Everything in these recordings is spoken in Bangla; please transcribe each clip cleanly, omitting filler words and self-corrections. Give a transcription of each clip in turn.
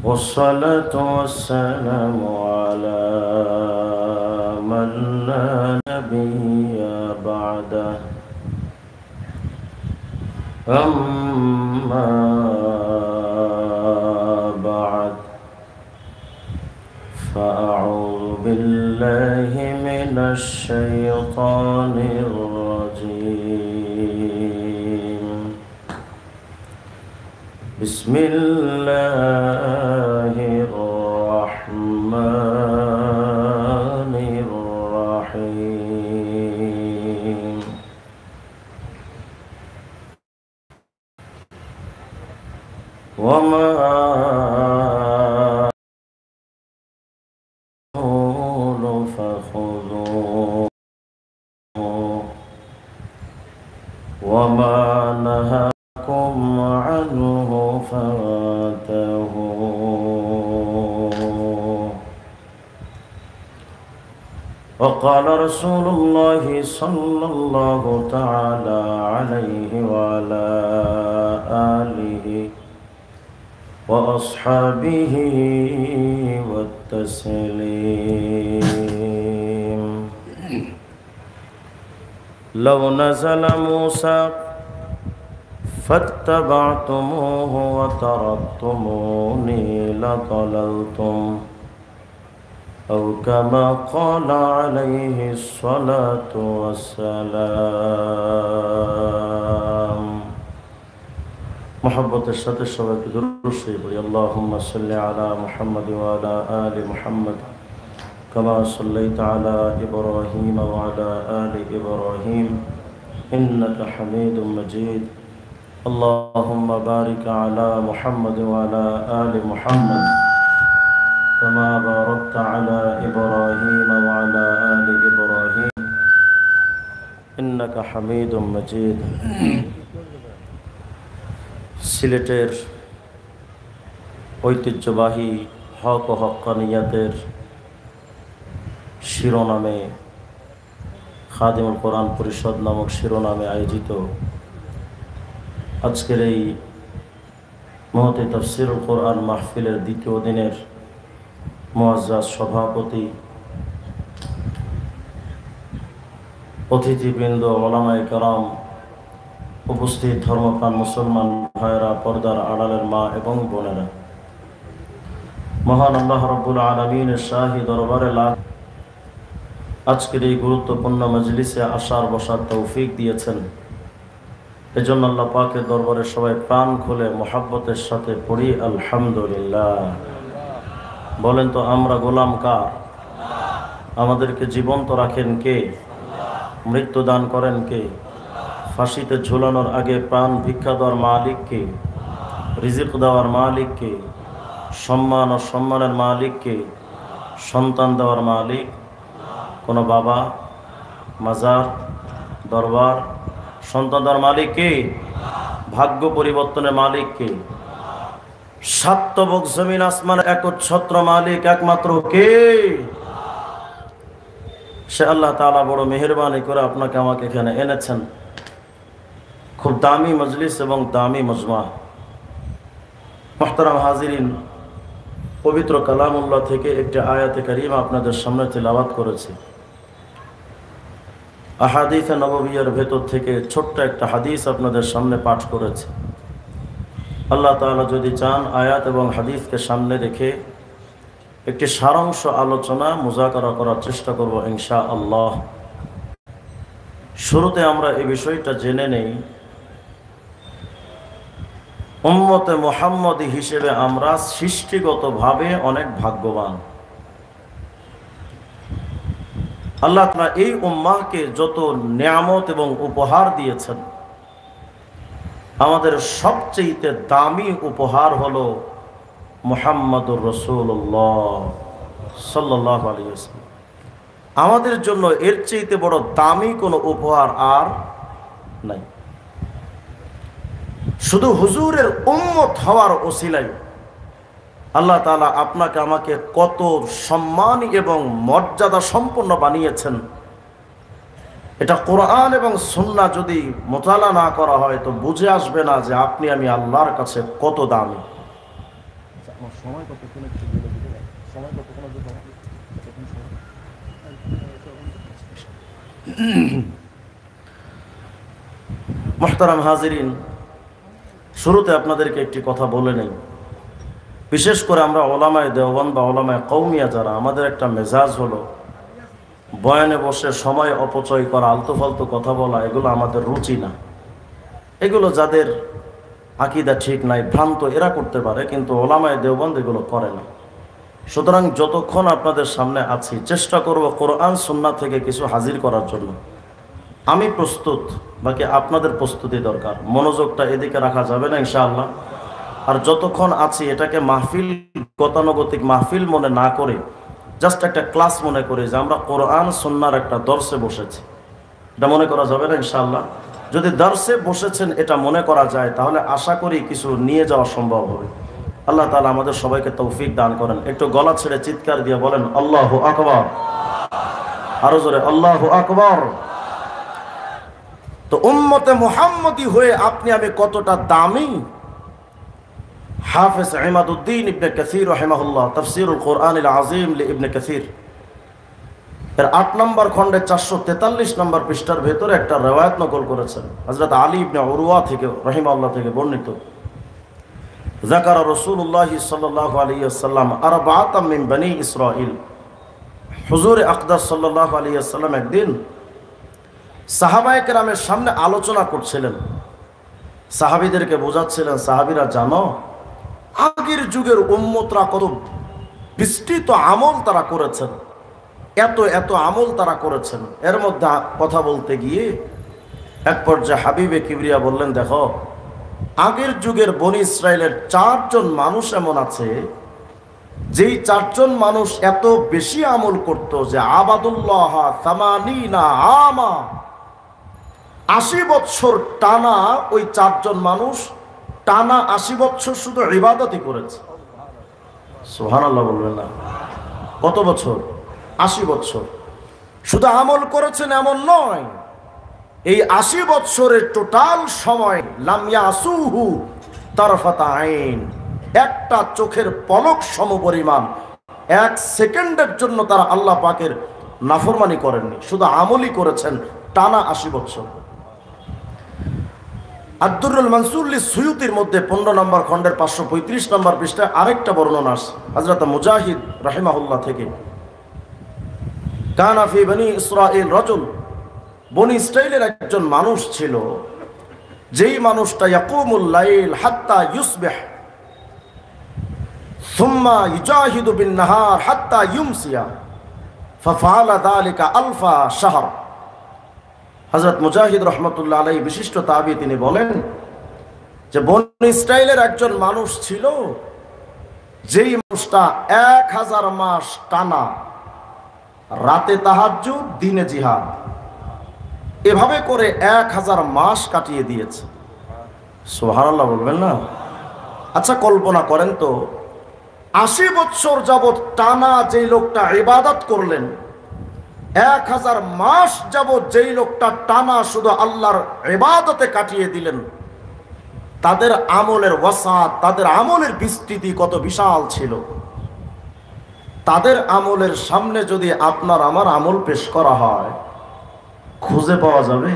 والصلاة والسلام على من لا نبي بعده أما بعد فأعوذ بالله من الشيطان الرجيم بسم الله الرحمن الرحيم وما فخذوه وما نهاكم عنه فانتهوا وقال رسول الله صلى الله تعالى عليه وعلى آله وأصحابه والتسليم لو نزل موسى فاتبعتموه وتركتموني لضللتم أو كما قال عليه الصلاة والسلام محبة الشهد الشباب درسي اللهم صل على محمد وعلى آل محمد كما صليت على إبراهيم وعلى آل إبراهيم إنك حميد مجيد اللهم بارك على محمد وعلى آل محمد كما باركت على إبراهيم وعلى آل إبراهيم إنك حميد مجيد সিলেটের ঐতিহ্যবাহী হক ও হক্কানিয়াতের শিরোনামে খাদিমুল কোরআন পরিষদ নামক শিরোনামে আয়োজিত আজকের এই মহতে তাফসিরুল কোরআন মাহফিলের দ্বিতীয় দিনের মুআজ্জাজ সভাপতি, অতিথিবৃন্দ, ওলামায়ে কেরাম, উপস্থিত ধর্মপ্রাণ মুসলমান ভাইয়েরা, পর্দার আড়ালের মা এবং বোনেরা, মহান আল্লাহ রাব্বুল আলামিনের শাহী দরবারে লাখ আজকের এই গুরুত্বপূর্ণ মজলিসে আসার বসার তৌফিক দিয়েছেন। এজন্য আল্লাহ পাকের দরবারে সবাই প্রাণ খুলে মোহাব্বতের সাথে পড়ি আলহামদুলিল্লাহ। বলেন তো আমরা গোলাম কার? আমাদেরকে জীবন্ত রাখেন কে? মৃত্যু দান করেন কে? ফাঁসিতে ঝুলানোর আগে প্রাণ ভিক্ষা দেওয়ার মালিক কে? রিজিক দেওয়ার মালিক কে? সম্মান ও সম্মানের মালিক কে? সন্তান দেওয়ার মালিক কোনো বাবা, মাজার, দরবার? সন্তান দেওয়ার মালিক কে? ভাগ্য পরিবর্তনের মালিক কে? সাতবক জমিন আসমান একচ্ছত্র মালিক একমাত্র কে? সে আল্লাহ তাআলা বড় মেহেরবানি করে আপনাকে আমাকে এখানে এনেছেন। খুব দামি মজলিস এবং দামি মজমা। মুহতারাম হাজিরিন, পবিত্র কালামুল্লাহ থেকে একটি আয়াতে কারিমা আপনাদের সামনে তিলাওয়াত করেছি। আহাদিসে নববিয়ার ভেতর থেকে ছোট্ট একটা হাদিস আপনাদের সামনে পাঠ করেছি। আল্লাহ তাআলা যদি চান আয়াত এবং হাদিসকে সামনে রেখে একটি সারাংশ আলোচনা মুযাকারা করার চেষ্টা করব ইনশাআল্লাহ। শুরুতে আমরা এই বিষয়টা জেনে নেই, উম্মতে মুহাম্মদী হিসেবে আমরা সৃষ্টিগতভাবে অনেক ভাগ্যবান। আল্লাহ তাআলা এই উম্মাহকে যত নিয়ামত এবং উপহার দিয়েছেন, আমাদের সবচেয়ে দামি উপহার হলো মুহাম্মাদুর রাসূলুল্লাহ সাল্লাল্লাহু আলাইহি ওয়াসাল্লাম। আমাদের জন্য এর চেয়ে বড় দামি কোনো উপহার আর নাই। শুধু হুজুরের উম্মত হওয়ার ওসিলায় আল্লাহ তাআলা আপনাকে আমাকে কত সম্মানী এবং মর্যাদা সম্পন্ন বানিয়েছেন। এটা কোরআন এবং সুন্নাহ যদি মোতালা না করা হয় তো বুঝে আসবে না যে আপনি আমি আল্লাহর কাছে কত দামি। সময় কতক্ষণ একটু বলে দিতে, সময় কতক্ষণ হবে? মুহতারাম হাজিরিন, শুরুতে আপনাদেরকে একটি কথা বলে নেই। বিশেষ করে আমরা ওলামায়ে দেওবন্দ বা ওলামায়ে কওমিয়া যারা, আমাদের একটা মেজাজ হলো বয়ানে বসে সময় অপচয় করা, আলতু ফালতু কথা বলা, এগুলো আমাদের রুচি না। এগুলো যাদের আকীদা ঠিক নাই, ভ্রান্ত, এরা করতে পারে, কিন্তু ওলামায়ে দেওবন্দ এগুলো করে না। সুতরাং যতক্ষণ আপনাদের সামনে আছি চেষ্টা করব কোরআন সুন্নাহ থেকে কিছু হাজির করার জন্য। আমি প্রস্তুত, বাকি আপনাদের প্রস্তুতি দরকার। মনোযোগটা এদিকে রাখা যাবে না ইনশাআল্লাহ। আর যতক্ষণ আছি এটাকে মাহফিল, গতানুগতিক মাহফিল মনে না করে জাস্ট একটা ক্লাস মনে করে যে আমরা কোরআন সুন্নাহর একটা দর্শে বসেছি, এটা মনে করা যাবে না ইনশাআল্লাহ। যদি দর্শে বসেছেন এটা মনে করা যায় তাহলে আশা করি কিছু নিয়ে যাওয়া সম্ভব হবে। আল্লাহ তাআলা আমাদের সবাইকে তৌফিক দান করেন। একটু গলা ছেড়ে চিৎকার দিয়ে বলেন আল্লাহু আকবার, আরো জোরে আল্লাহু আকবার। তো উম্মতে মুহাম্মদী হয়ে আপনি আমি কতটা দামি। হাফেজ ইমাদউদ্দিন ইবনে কাসির রাহিমাহুল্লাহ তাফসীরুল কোরআনিল আযীম ইবনে কাসির এর ৮ নম্বর খণ্ডে ৪৪৩ নম্বর পৃষ্ঠার ভেতরে একটা রওয়ায়াত নকল করেছেন হযরত আলী ইবনে উরওয়া থেকে রাহিমাহুল্লাহ থেকে বর্ণিত। যাকারা রাসূলুল্লাহ সাল্লাল্লাহু আলাইহি ওয়াসাল্লাম আরবাআতাম মিন বনি ইসরাঈল। হুজুর আকদাস সাল্লাল্লাহু আলাইহি ওয়াসাল্লাম একদিন সাহাবায়ে কেরামের সামনে আলোচনা করছিলেন, সাহাবীদেরকে বোঝাচ্ছিলেন, সাহাবীরা জানো আগের যুগের উম্মতরা কত বিস্তৃত আমল তারা করেছেন, এত এত আমল তারা করেছেন। এর মধ্যে কথা বলতে গিয়ে এক পর্যায়ে হাবিবে কিবরিয়া বললেন, দেখো আগের যুগের বনি ইসরায়েলের ৪ জন মানুষ এমন আছে যেই ৪ জন মানুষ এত বেশি আমল করত যে আবাদুল্লাহ সামানিনা আমা, ৮০ বছর টানা ওই ৪ জন মানুষ টানা ৮০ বছর শুধু ইবাদতই করেছে। সুবহানাল্লাহ বলবেন না? কত বছর? ৮০ বছর। শুধু আমল করেছেন এমন নয়, এই ৮০ বছরের টোটাল সময় লাম ইয়াসুহু তারফাতা আইন, একটা চোখের পলক সমপরিমাণ ১ সেকেন্ডের জন্য তারা আল্লাহ পাকের নাফরমানি করেননি, শুধু আমলই করেছেন টানা ৮০ বছর। আদ-দুররুল মানসুর লিস-সুয়ুতির মধ্যে ১৫ নম্বর খণ্ডের ৫৩৫ নম্বর পৃষ্ঠায় আরেকটা বর্ণনা আছে হযরত মুজাহিদ রাহিমাহুল্লাহ থেকে। কানা ফি বনি ইসরাঈল রাজুল, বনি ইসরাঈলের একজন মানুষ ছিল, যেই মানুষটা ইয়াকুমুল লাইল হাত্তা ইউসবিহ সুম্মা ইউজাহিদু বিন নাহার হাত্তা ইউমসিয়া ফাফআলা যালিকা আলফা শাহর। হযরত মুজাহিদ রাহমাতুল্লাহ আলাইহি বিশিষ্ট তাবী, তিনি বলেন যে বনি ইসরাঈলের একজন মানুষ ছিল, যেই মানুষটা ১০০০ মাস টানা রাতে তাহাজ্জুদ দিনে জিহাদ এভাবে করে ১০০০ মাস কাটিয়ে দিয়েছে। সুবহানাল্লাহ বলবেন না? আচ্ছা কল্পনা করেন তো, ৮০ বছর যাবৎ টানা যেই লোকটা ইবাদত করলেন, ১০০০ মাস যাবৎ যেই লোকটা টানা শুধু আল্লাহর ইবাদতে কাটিয়ে দিলেন, তাদের আমলের ওয়াসাত, তাদের আমলের বিস্তৃতি কত বিশাল ছিল। তাদের আমলের সামনে যদি আপনার আমার আমল পেশ করা হয়, খুঁজে পাওয়া যাবে?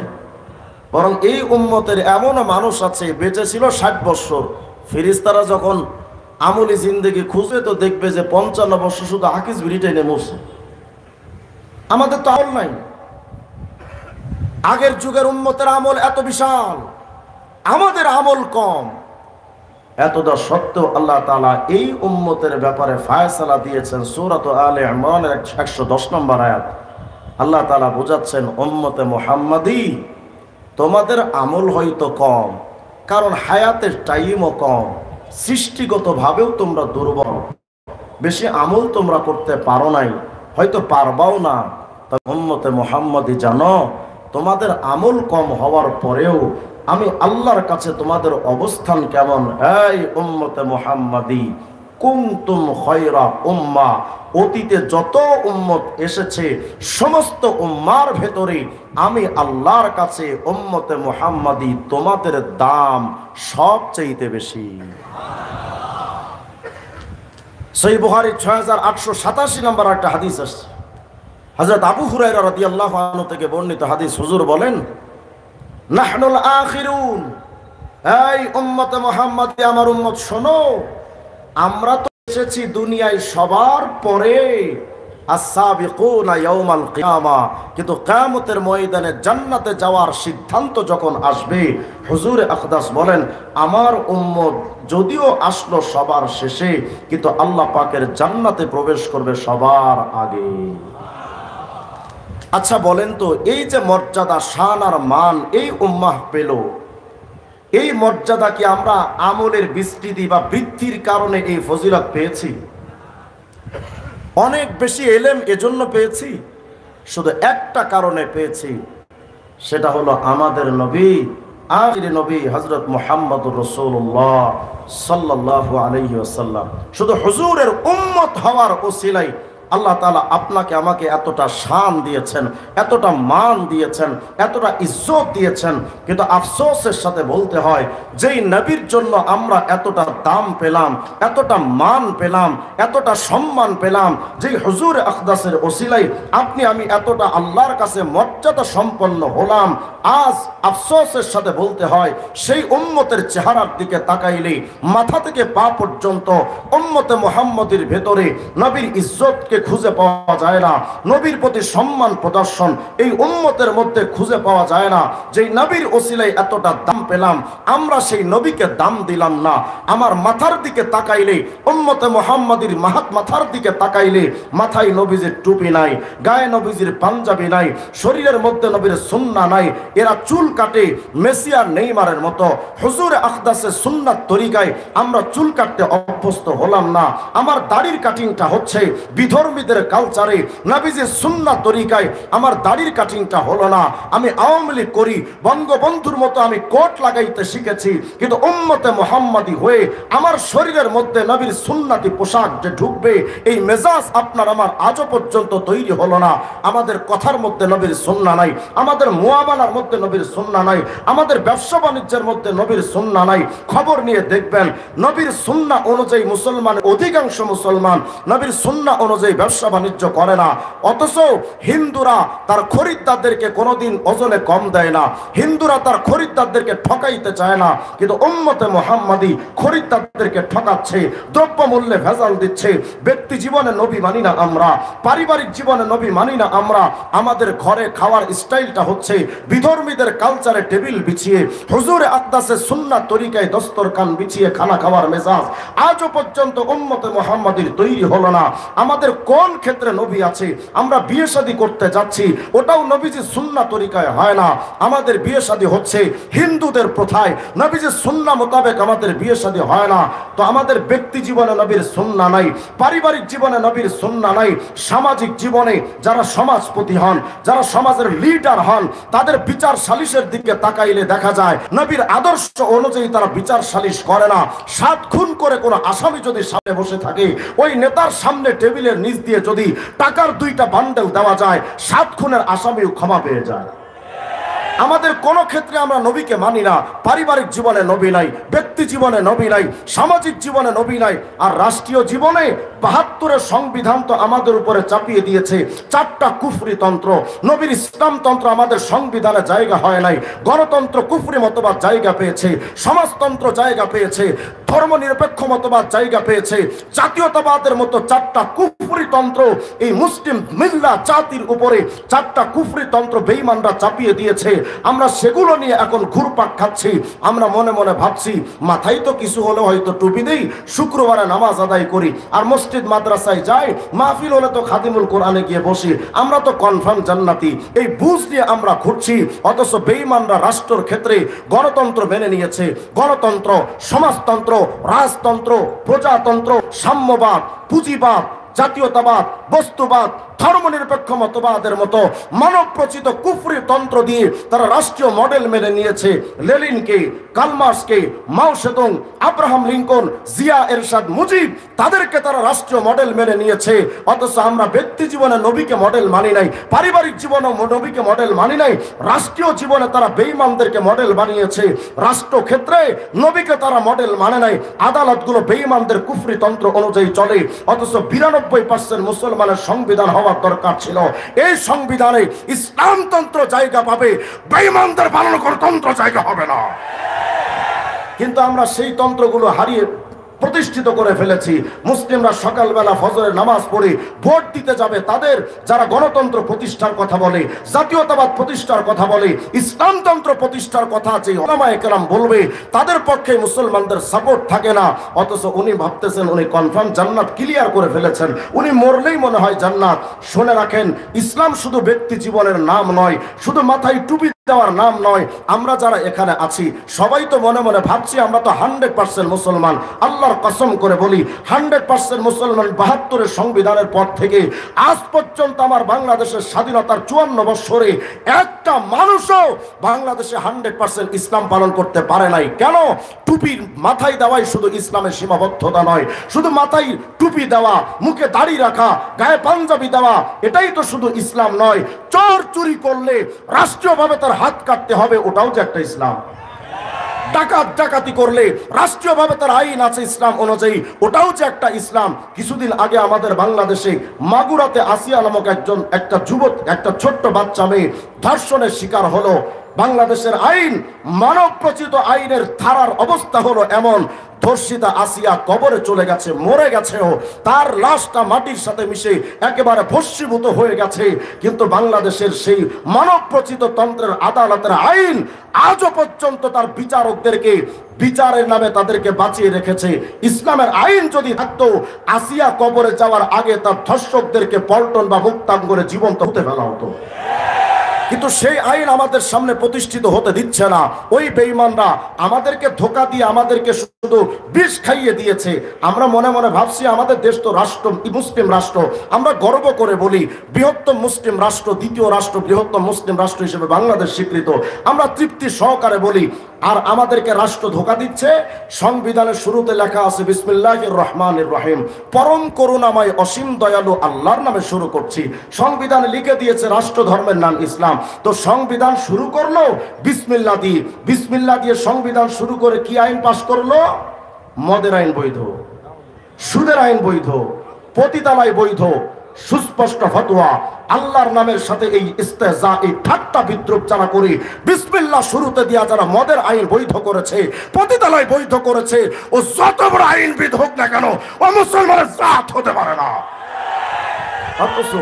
বরং এই উম্মতের এমন মানুষ আছে বেঁচে ছিল ৬০ বছর, ফেরেশতারা যখন আমলি জিন্দেগি খুঁজে তো দেখবে যে ৫৫ বছর শুধু হাকিস বিড়ি টেনে মরছে। আমাদের তো আমল নাই। আগের যুগের উম্মতের আমল এত বিশাল, আমাদের আমল কম। এতটা সত্ত্বেও আল্লাহ তাআলা এই উম্মতের ব্যাপারে ফায়সালা দিয়েছেন। সূরা আলে ইমরানের ১১০ নম্বর আয়াত আল্লাহ তাআলা বোঝাচ্ছেন, উম্মতে মুহাম্মাদি তোমাদের আমল হয়তো কম, কারণ হায়াতের টাইমও কম, সৃষ্টিগতভাবেও তোমরা দুর্বল, বেশি আমল তোমরা করতে পারো নাই, হয়তো পারবাও না। তবে উম্মতে মুহাম্মাদি জানো, তোমাদের আমল কম হওয়ার পরেও আমি আল্লাহর কাছে তোমাদের অবস্থান কেমন। এই উম্মতে মুহাম্মাদি কুনতুম খায়রা উম্মাহ, অতীতে যত উম্মত এসেছে সমস্ত উম্মার ভেতরে আমি আল্লাহর কাছে উম্মতে মুহাম্মাদি তোমাদের দাম সবচেয়ে বেশি। সহিহ বুখারী 6887 নম্বর একটা হাদিস আসছে। হযরত আবু হুরায়রা রাদিয়াল্লাহু আনহু থেকে বর্ণিত হাদিস। হুজুর বলেন, নাহনুল আখিরুন, এই উম্মতে মুহাম্মাদি, আমার উম্মত শোনো, আমরা তো এসেছি দুনিয়ায় সবার পরে, আস-সাবিকুনা ইয়াউমাল কিয়ামা, কিন্তু কিয়ামতের ময়দানে জান্নাতে যাওয়ার সিদ্ধান্ত যখন আসবে, হুজুর আকদাস বলেন, আমার উম্মত যদিও আসলো সবার শেষে, কিন্তু আল্লাহ পাকের জান্নাতে প্রবেশ করবে সবার আগে। আচ্ছা বলেন তো, এই যে মর্যাদা, শান আর মান এই উম্মাহ পেল, এই মর্যাদা কি আমরা আমলের বিস্তৃতি বা বৃদ্ধির কারণে এই ফজিলত পেয়েছি? অনেক বেশি এলেম এজন্য পেয়েছি? শুধু একটা কারণে পেয়েছি, সেটা হলো আমাদের নবী, আখির নবী হযরত মুহাম্মদুর রাসূলুল্লাহ সাল্লাল্লাহু আলাইহি ওয়াসাল্লাম। শুধু হুজুরের উম্মত হওয়ার ওসিলায় আল্লাহ তাআলা আপনাকে আমাকে এতটা শান দিয়েছেন, এতটা মান দিয়েছেন, এতটা ইজ্জত দিয়েছেন। কিন্তু আফসোসের সাথে বলতে হয়, যেই নবীর জন্য আমরা এতটা দাম পেলাম, এতটা মান পেলাম, এতটা সম্মান পেলাম, যেই হুজুর আকদাসের ওসিলায় আপনি আমি এতটা আল্লাহর কাছে মর্যাদা সম্পন্ন হলাম, আজ আফসোসের সাথে বলতে হয়, সেই উম্মতের চেহারার দিকে তাকাইলে মাথা থেকে পা পর্যন্ত উম্মতে মুহাম্মদের ভেতরে নবীর ইজ্জতকে খুঁজে পাওয়া যায় না, নবীর প্রতি সম্মান প্রদর্শন এই উম্মতের মধ্যে খুঁজে পাওয়া যায় না। যেই নবীর ওসিলায় এতটা দাম পেলাম, আমরা সেই নবীকে দাম দিলাম না। আমার মাথার দিকে তাকাইলে, উম্মতে মুহাম্মাদির মাথার দিকে তাকাইলে, মাথায় নবীজির টুপি নাই, গায়ে নবীজির পাঞ্জাবি নাই, শরীরের মধ্যে নবীর সুন্নাহ নাই, এরা চুল কাটে মেসি আর নেইমারের মতো। হুজুর আকদাসের সুন্নাত তরিকায় আমরা চুল কাটতে অভ্যস্ত হলাম না। আমার দাড়ির কাটিংটা হচ্ছে বিধর্মীদের কালচারে, নবীজির সুন্নাত তরিকায় আমার দাড়ির কাটিংটা হলো না। আমি আওয়ামী লীগ করি, বঙ্গবন্ধুর মতো আমি কোট লাগাইতে শিখেছি, কিন্তু উম্মতে মুহাম্মাদি হয়ে আমার শরীরের মধ্যে নবীর সুন্নাতি পোশাক যে ঢুকবে, এই মেজাজ আপনার আমার আজও পর্যন্ত তৈরি হলো না। আমাদের কথার মধ্যে নবীর সুন্নাহ নাই, আমাদের মুআমালার মধ্যে নবীর সুন্নাহ নাই, আমাদের ব্যবসা বাণিজ্যের মধ্যে নবীর সুন্নাহ নাই। খবর নিয়ে দেখবেন, নবীর সুন্নাহ অনুযায়ী মুসলমান, অধিকাংশ মুসলমান নবীর সুন্নাহ অনুযায়ী ব্যবসা বাণিজ্য করে না। অথচ হিন্দুরা তার খরিদ্দারদেরকে কোনোদিন ওজনে কম দেয় না, হিন্দুরা তার খরিদ্দারদেরকে ঠকাইতে চায় না, কিন্তু উম্মতে মুহাম্মাদি খরিদ্দারদেরকে ঠকাচ্ছে, দ্রব্য মূল্যে ভেজাল দিচ্ছে। ব্যক্তি জীবনে নবী মানি না আমরা, পারিবারিক জীবনে নবী মানি না আমরা। আমাদের ঘরে খাওয়ার স্টাইলটা হচ্ছে বিধর্মীদের কালচারে টেবিল বিছিয়ে, হুজুরে আকদাসের সুন্নাত তরিকায় দস্তরখান বিছিয়ে খানা খাওয়ার মেজাজ আজও পর্যন্ত উম্মতে মুহাম্মাদির তৈরি হলো না। আমাদের কোন ক্ষেত্রে নবী আছে? আমরা বিয়ে শাদী করতে যাচ্ছি, ওটাও নবীজির সুন্নাত তরিকায় হয় না। আমাদের বিয়ে শাদী হচ্ছে হিন্দুদের প্রথায়, নবীজির সুন্নাহ মোতাবেক আমাদের বিয়ে শাদী হয় না। তো আমাদের ব্যক্তি জীবনে নবীর সুন্নাহ নাই, পারিবারিক জীবনে নবীর সুন্নাহ নাই, সামাজিক জীবনে যারা সমাজপতি হন, যারা সমাজের লিডার হন, তাদের বিচার সালিশের দিকে তাকাইলে দেখা যায় নবীর আদর্শ অনুযায়ী তারা বিচার সালিশ করে না। 7 খুন করে কোনো আসামি যদি সামনে বসে থাকে, ওই নেতার সামনে টেবিলের নিচ দিয়ে যদি টাকার 2টা বান্ডেল দেওয়া যায়, 7 খুনের আসামিও ক্ষমা পেয়ে যায়। আমাদের কোন ক্ষেত্রে আমরা নবীকে মানি না। পারিবারিক জীবনে নবী নাই, ব্যক্তি জীবনে নবী নাই, সামাজিক জীবনে নবী নাই, আর রাষ্ট্রীয় জীবনে ৭২-এর সংবিধান তো আমাদের উপরে চাপিয়ে দিয়েছে 4টা কুফরি তন্ত্র। নবীর ইসলামতন্ত্র আমাদের সংবিধানে জায়গা হয় নাই। গণতন্ত্র কুফরি মতবাদ জায়গা পেয়েছে, সমাজতন্ত্র জায়গা পেয়েছে, ধর্মনিরপেক্ষ মতবাদ জায়গা পেয়েছে, জাতীয়তাবাদের মতো 4টা কুফরি তন্ত্র এই মুসলিম মিল্লা জাতির উপরে 4টা কুফরি তন্ত্র বেঈমানরা চাপিয়ে দিয়েছে। আমরা সেগুলো নিয়ে এখন ঘুরপাক খাচ্ছি। আমরা মনে মনে ভাবছি, মাথায় তো কিছু হলে হয়তো টুপি দেই, শুক্রবারে নামাজ আদায় করি, আর মসজিদ মাদ্রাসায় যাই, মাহফিল হলে তো খাদিমুল কোরআনে গিয়ে বসি, আমরা তো কনফার্ম জান্নাতি। এই বুঝ দিয়ে আমরা ঘুরছি। অথচ বেঈমানরা রাষ্ট্রের ক্ষেত্রে গণতন্ত্র মেনে নিয়েছে। গণতন্ত্র, সমাজতন্ত্র, রাজতন্ত্র, প্রজাতন্ত্র, সাম্যবাদ, পুঁজিবাদ, জাতীয়তাবাদ, বস্তুবাদ, ধর্মনিরপেক্ষ মতবাদের মতো মানব প্রচিত কুফরি তন্ত্র দিয়ে তারা রাষ্ট্রীয় মডেল মেনে নিয়েছে। লেনিনকে, কার্ল মার্ক্সকে, মাও সেতুং, আব্রাহাম লিঙ্কন, জিয়া এরশাদ, মুজিব, তাদেরকে তারা রাষ্ট্রীয় মডেল মেনে নিয়েছে। অথচ আমরা ব্যক্তি জীবনে নবীকে মডেল মানি নাই, পারিবারিক জীবনে নবীকে মডেল মানি নাই, রাষ্ট্রীয় জীবনে তারা বেঈমানদেরকে মডেল বানিয়েছে। রাষ্ট্র ক্ষেত্রে নবীকে তারা মডেল মানে নাই, আদালতগুলো বেঈমানদের কুফরি তন্ত্র অনুযায়ী চলে। অথচ 92% মুসলমানের সংবিধান হওয়ার দরকার ছিল। এই সংবিধানে ইসলামতন্ত্র জায়গা পাবে, বেঈমানদের পালন করার তন্ত্র জায়গা হবে না। কিন্তু আমরা সেই তন্ত্রগুলো হারিয়ে প্রতিষ্ঠিত করে ফেলেছি। মুসলিমরা সকালবেলা ফজরের নামাজ পড়ে ভোট দিতে যাবে তাদের যারা গণতন্ত্র প্রতিষ্ঠার কথা বলে, জাতীয়তাবাদ প্রতিষ্ঠার কথা বলে, ইসলামতন্ত্র প্রতিষ্ঠার কথা যে ওলামায়ে কেরাম বলবে, তাদের পক্ষে মুসলমানদের সাপোর্ট থাকে না। অথচ উনি ভাবতেছেন উনি কনফার্ম জান্নাত ক্লিয়ার করে ফেলেছেন, উনি মরলেই মনে হয় জান্নাত। শুনে রাখেন, ইসলাম শুধু ব্যক্তি জীবনের নাম নয়, শুধু মাথায় টুপি দেওয়ার নাম নয়। আমরা যারা এখানে আছি সবাই তো মনে মনে ভাবছি আমরা তো 100% মুসলমান। আল্লাহর কসম করে বলি 100% মুসলমান। 72-এর সংবিধানের পর থেকে আজ পর্যন্ত আমার বাংলাদেশের স্বাধীনতার 54 বছরে একটা মানুষও বাংলাদেশে 100% ইসলাম পালন করতে পারে নাই। কেন? টুপির মাথায় দেওয়াই শুধু ইসলামের সীমাবদ্ধতা নয়, শুধু মাথায় টুপি দেওয়া, মুখে দাড়ি রাখা, গায়ে পাঞ্জাবি দেওয়া, এটাই তো শুধু ইসলাম নয়। চোর চুরি করলে রাষ্ট্রীয়ভাবে তার হাত কাটতে হবে, ওটাও যে একটা ইসলাম। ডাকাত ডাকাতি করলে রাষ্ট্রীয়ভাবে তার আইন আছে ইসলাম অনুযায়ী, ওটাও যে একটা ইসলাম। কিছুদিন আগে আমাদের বাংলাদেশে মাগুরাতে আসিয়া নামক একটা ছোট্ট বাচ্চা মেয়ে ধর্ষণের শিকার হলো। বাংলাদেশের আইন, মানব প্রচিত আইনের ধারার অবস্থা হলো এমন, ধর্ষিতা আসিয়া কবরে চলে গেছে, মরে গেছেও, তার লাশটা মাটির সাথে মিশে একেবারে ভস্মীভূত হয়ে গেছে। কিন্তু বাংলাদেশের সেই মানব প্রচিত তন্ত্রের আদালতের আইন আজও পর্যন্ত তার বিচারকদেরকে বিচারের নামে তাদেরকে বাঁচিয়ে রেখেছে। ইসলামের আইন যদি থাকতো, আসিয়া কবরে যাওয়ার আগে তার ধর্ষকদেরকে পল্টন বা মুক্তাঙ্গ করে জীবন্ত হতে ফেলা হতো। কিন্তু সেই আইন আমাদের সামনে প্রতিষ্ঠিত হতে দিচ্ছে না। ওই বেঈমানরা আমাদেরকে ধোঁকা দিয়ে আমাদেরকে শুধু বিষ খাইয়ে দিয়েছে। আমরা মনে মনে ভাবছি আমাদের দেশ তো রাষ্ট্র, মুসলিম রাষ্ট্র। আমরা গর্ব করে বলি বৃহত্তম মুসলিম রাষ্ট্র, দ্বিতীয় রাষ্ট্র, বৃহত্তম মুসলিম রাষ্ট্র হিসেবে বাংলাদেশ স্বীকৃত। আমরা তৃপ্তি সহকারে বলি। আর আমাদেরকে রাষ্ট্র ধোঁকা দিচ্ছে। সংবিধানের শুরুতে লেখা আছে বিসমিল্লাহির রহমানির রহিম, পরম করুণাময় অসীম দয়ালু আল্লাহর নামে শুরু করছি। সংবিধানে লিখে দিয়েছে রাষ্ট্র ধর্মের নাম ইসলাম। তো সংবিধান শুরু করলো বিসমিল্লাহ দিয়ে। বিসমিল্লাহ দিয়ে সংবিধান শুরু করে কি আইন পাশ করলো? মদের আইন বৈধ, সুদের আইন বৈধ, পতিতালয় বৈধ, সুস্পষ্ট ফতোয়া। আল্লাহর নামের সাথে এই ইস্তেজা, এই ঠাট্টা বিদ্রুপ যারা করে বিসমিল্লাহ শুরুতে দিয়া যারা মদের আইন বৈধ করেছে, পতিতালয় বৈধ করেছে, ও যত বড় আইনবিদ হোক না কেন, ও মুসলমানের জাত হতে পারে না। অথচ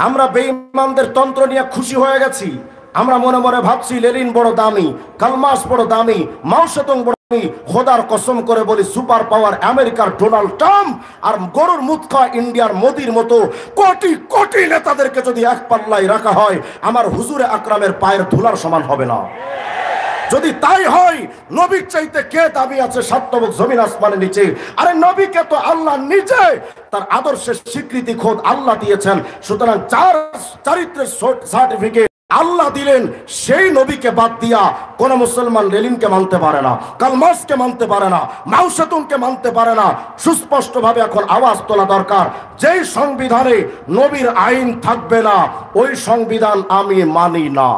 আমরা বেঈমানদের তন্ত্র নিয়ে খুশি হয়ে গেছি। আমরা মনে মনে ভাবছি লেনিন বড় দামি, কার্ল মার্ক্স বড় দামি, মাও সেতুং বড় দামি। খোদার কসম করে বলি সুপার পাওয়ার আমেরিকার ডোনাল্ড ট্রাম্প আর গরুর মুখ খাওয়া ইন্ডিয়ার মোদির মতো কোটি কোটি নেতাদেরকে যদি এক পাল্লায় রাখা হয়, আমার হুজুরে আকরামের পায়ের ধুলার সমান হবে না। যদি তাই হয়, নবীর চাইতে কে দাবি আছে সাতবক জমিন আসমানের নিচে? আরে নবীকে তো আল্লাহ নিজে তার আদর্শের স্বীকৃতি খোদ আল্লাহ দিয়েছেন। সুতরাং চার চারিত্রের সার্টিফিকেট আল্লাহ দিলেন, সেই নবীকে বাদ দিয়া কোন মুসলমান লেনিনকে মানতে পারে না, কার্ল মার্ক্সকে মানতে পারে না, মাও সেতুংকে মানতে পারে না। সুস্পষ্টভাবে এখন আওয়াজ তোলা দরকার, যেই সংবিধানে নবীর আইন থাকবে না ওই সংবিধান আমি মানি না।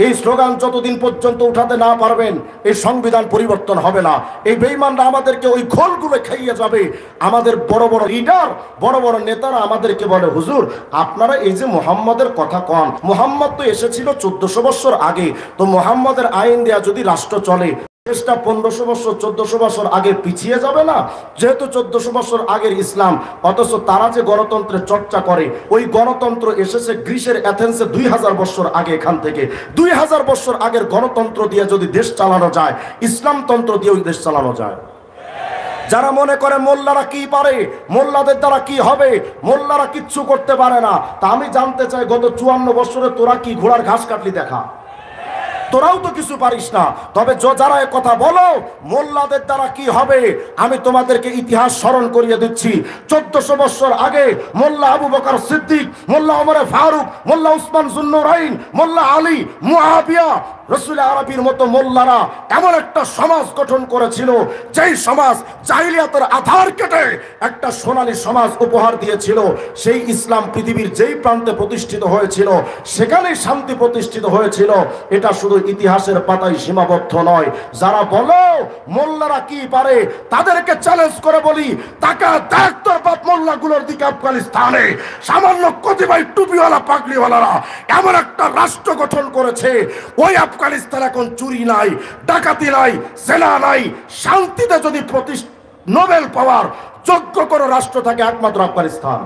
এই স্লোগান যতদিন পর্যন্ত উঠাতে না পারবেন, এই সংবিধান পরিবর্তন হবে না। এই বেঈমানরা আমাদেরকে ওই খোলগুলো খাইয়ে যাবে। আমাদের বড় বড় লিডার, বড় বড় নেতারা আমাদেরকে বলে, হুজুর আপনারা এই যে মুহাম্মদের কথা কন, মুহাম্মদ তো এসেছিল 1400 বছর আগে, তো মুহাম্মদের আইন দেয়া যদি রাষ্ট্র চলে, দেশটা 1500 বছর 1400 বছর আগে পিছিয়ে যাবে না? যেহেতু 1400 বছর আগের ইসলাম, অথচ তারা যে গণতন্ত্রের চর্চা করে, ওই গণতন্ত্র এসেছে গ্রিসের অ্যাথেন্সে 2000 বছর আগে। এখান থেকে 2000 বছর আগের গণতন্ত্র দিয়ে যদি দেশ চালানো যায়, ইসলামতন্ত্র দিয়েও দেশ চালানো যায়। যারা মনে করে মোল্লারা কি পারে, মোল্লাদের দ্বারা কি হবে, মোল্লারা কিচ্ছু করতে পারে না, তা আমি জানতে চাই গত 54 বছরে তোরা কি ঘোড়ার ঘাস কাটলি দেখা? তোরাও তো কিছু পারিস না। তবে যারা এ কথা বলো মোল্লাদের দ্বারা কি হবে, আমি তোমাদেরকে ইতিহাস স্মরণ করিয়ে দিচ্ছি। 1400 বছর আগে মোল্লা আবু বকর সিদ্দিক, মোল্লা ওমর ফারুক, মোল্লা উসমান জুন্নুরাইন, মোল্লা আলী, মুআবিয়া, রসুল আরবির মতো মোল্লারা এমন একটা সমাজ গঠন করেছিল, যেই সমাজ জাহিলিয়াতের আধার কেটে একটা সোনালী সমাজ উপহার দিয়েছিল। সেই ইসলাম পৃথিবীর যেই প্রান্তে প্রতিষ্ঠিত হয়েছিল সেখানেই শান্তি প্রতিষ্ঠিত হয়েছিল। এটা শুধু ইতিহাসের পাতায় সীমাবদ্ধ নয়। যারা বলো মোল্লারা কি পারে, তাদেরকে চ্যালেঞ্জ করে বলি, টাকা দেখ তোর বাপ মোল্লাগুলোর দিকে আফগানিস্তানে সামান্য কতিপয় টুপিওয়ালা পাগড়িওয়ালারা এমন একটা রাষ্ট্র গঠন করেছে, ওই আফগানিস্তান এখন চুরি নাই, ডাকাতি নাই, সেনা নাই, শান্তিতে যদি নোবেল পাওয়ার যোগ্য কোনো রাষ্ট্র থাকে একমাত্র আফগানিস্তান।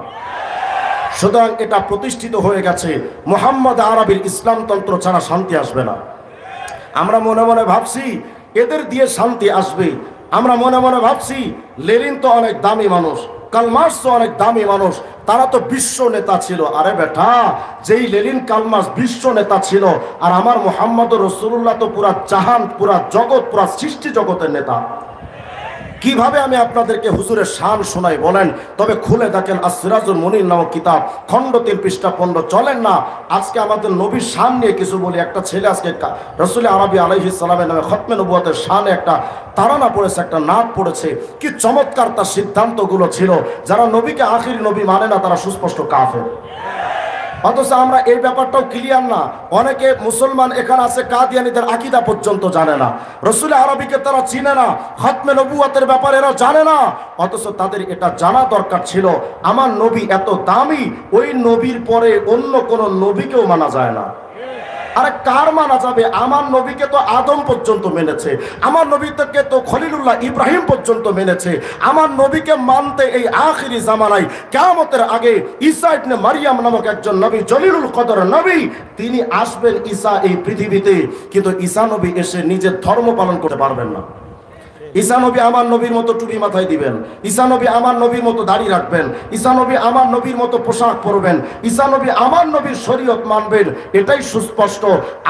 সুতরাং এটা প্রতিষ্ঠিত হয়ে গেছে, মোহাম্মদ আরবির ইসলামতন্ত্র ছাড়া শান্তি আসবে না। আমরা মনে মনে ভাবছি এদের দিয়ে শান্তি আসবে, আমরা মনে মনে ভাবছি লেনিন তো অনেক দামি মানুষ, কার্ল মার্কস তো অনেক দামি মানুষ, তারা তো বিশ্ব নেতা ছিল। আরে বেটা, যেই লেনিন কার্ল মার্কস বিশ্ব নেতা ছিল, আর আমার মুহাম্মদ রাসূলুল্লাহ তো পুরা জাহান, পুরা জগৎ, পুরা সৃষ্টি জগতের নেতা। কিভাবে আমি আপনাদেরকে হুজুরের শান শোনাই বলেন? তবে খুলে দেখেন আসিরাজুল মুনির নামক কিতাব, খণ্ড 3 পৃষ্ঠা 15। চলেন না আজকে আমাদের নবীর শান নিয়ে কিছু বলি। একটা ছেলে আজকে রাসূল আরবি আলাইহিস সালামের নামে খতমে নবুয়তের শানে একটা তারানা পড়েছে, একটা নাত পড়েছে। কি চমৎকার তার সিদ্ধান্তগুলো ছিল। যারা নবীকে আখির নবী মানে না তারা সুস্পষ্ট কাফের। অথচ আমরা এই ব্যাপারটাও ক্লিয়ার না। অনেকে মুসলমান এখানে আছে কাদিয়ানীদের আকীদা পর্যন্ত জানে না, রাসূল আরবিকে তারা চিনে না, খতমে নবুয়তের ব্যাপারে এরা জানে না। অথচ তাদের এটা জানা দরকার ছিল, আমার নবী এত দামি, ওই নবীর পরে অন্য কোন নবীকেও মানা যায় না। আরে কার মানা যাবে? আমার নবীকে তো আদম পর্যন্ত মেনেছে, আমার নবীকে তো খলিলুল্লাহ ইব্রাহিম পর্যন্ত মেনেছে। আমার নবীকে মানতে এই আখিরি জামানায় কিয়ামতের আগে ঈসা ইবনে মারিয়াম নামক একজন নবী, জলিলুল কদর নবী, তিনি আসবেন ঈসা এই পৃথিবীতে, কিন্তু ঈসা নবী এসে নিজের ধর্ম পালন করতে পারবেন না। ঈসা নবী আমার নবীর মতো টুপি মাথায় দিবেন, ঈসা নবী আমার নবীর মতো দাড়ি রাখবেন, ঈসা নবী আমার নবীর মতো পোশাক পরবেন, ঈসা নবী আমার নবীর শরীয়ত মানবেন। এটাই সুস্পষ্ট।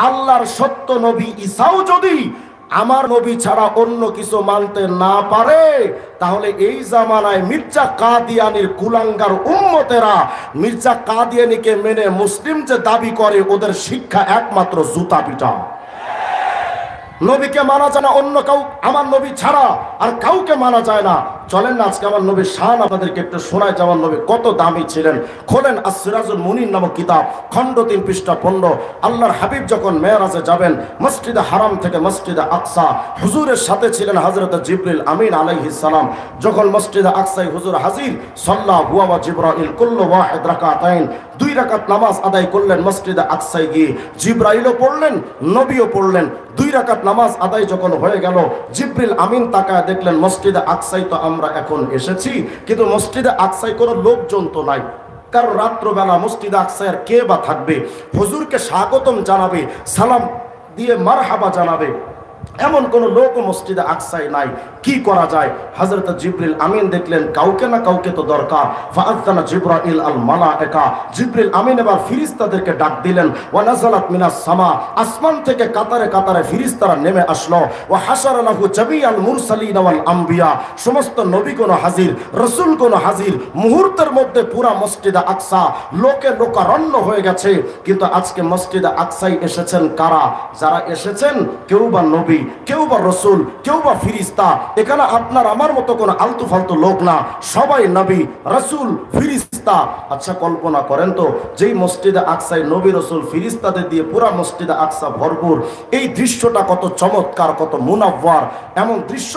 আল্লাহর সত্য নবী ঈসাও যদি আমার নবী ছাড়া অন্য কিছু মানতে না পারে, তাহলে এই জামানায় মির্জা কাদিয়ানির কুলাঙ্গার উম্মতেরা মির্জা কাদিয়ানিকে মেনে মুসলিম যে দাবি করে, ওদের শিক্ষা একমাত্র জুতা পিটা। নবীকে মানা যায় না অন্য কাউ, আমার নবী ছাড়া আর কাউকে মানা যায় না। চলেন না আজকে আমার নবীর শান আপনাদেরকে একটু শোনায় যে আমার নবী কত দামি ছিলেন। খোলেন আসিরাজুল মুনির নামক কিতাব, খণ্ড 3 পৃষ্ঠা 15। আল্লাহর হাবিব যখন মেরাজে যাবেন মসজিদে হারাম থেকে মসজিদে আকসা, হুজুরের সাথে ছিলেন হযরত জিবরিল আমিন আলাইহিস সালাম। যখন মসজিদে আকসায় হুজুর হাজির, সাল্লা হুয়া ওয়া জিবরাইল কুল্লু ওয়াহিদ রাকাতাইন, 2 রাকাত নামাজ আদায় করলেন মসজিদে আকসায় গিয়ে। জিবরাইলও পড়লেন, নবীও পড়লেন। 2 রাকাত নামাজ আদায় যখন হয়ে গেল, জিবরিল আমিন তাকায় দেখলেন মসজিদে আকসায় তো আমরা এখন এসেছি, কিন্তু মসজিদে আকসায় কোনো লোকজন তো নাই। কারণ রাত্রবেলা মসজিদে আকসায় কে বা থাকবে? হুজুরকে স্বাগতম জানাবে, সালাম দিয়ে মারহাবা জানাবে, এমন কোন লোক মসজিদে আকসায় নাই। কি করা যায়? হযরত জিবরিল আমিন দেখলেন কাউকে না কাউকে তো দরকার। ফাআযানা জিবরাইল আল মালায়েকা, জিবরিল আমিন এবার ফেরেশতাদেরকে ডাক দিলেন। ওয়া নাযালাত মিনাস সামা, আসমান থেকে কাতারে কাতারে ফেরেশতারা নেমে আসলো। ওয়া হাশারা লাহু জামিআল মুরসালিন ওয়াল আম্বিয়া, সমস্ত নবীগণ হাজির, রাসূলগণ হাজির। মুহূর্তের মধ্যে পুরা মসজিদে আকসা লোকে লোকারণ্য হয়ে গেছে। কিন্তু আজকে মসজিদে আকসায় এসেছেন কারা? যারা এসেছেন কেউ বা নবী, কেউ বা রসুল, কেউ বা ফিরিস্তা। এখানে আপনার আমার মতো কোনো আলতু ফালতু লোক না, সবাই নবী, রসুল, ফিরিস্তা। আচ্ছা কল্পনা করেন তো, যেই মসজিদে আকসায় নবী, রসুল, ফিরিস্তাদের দিয়ে পুরা মসজিদে আকসা ভরপুর, এই দৃশ্যটা কত চমৎকার, কত মুনাওয়ার। এমন দৃশ্য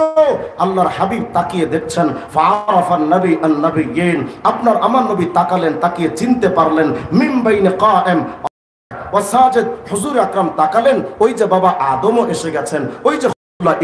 আল্লাহর হাবিব তাকিয়ে দেখছেন। ফাআরাফান নবী আন নবিয়্যিন, আপনার আমার নবী তাকালেন, তাকিয়ে চিনতে পারলেন। মিন বাইনে কায়েম ওয়া সাজিদ, হুজুর আকরাম তাকালেন, ওই যে বাবা আদমও এসে গেছেন, ওই যে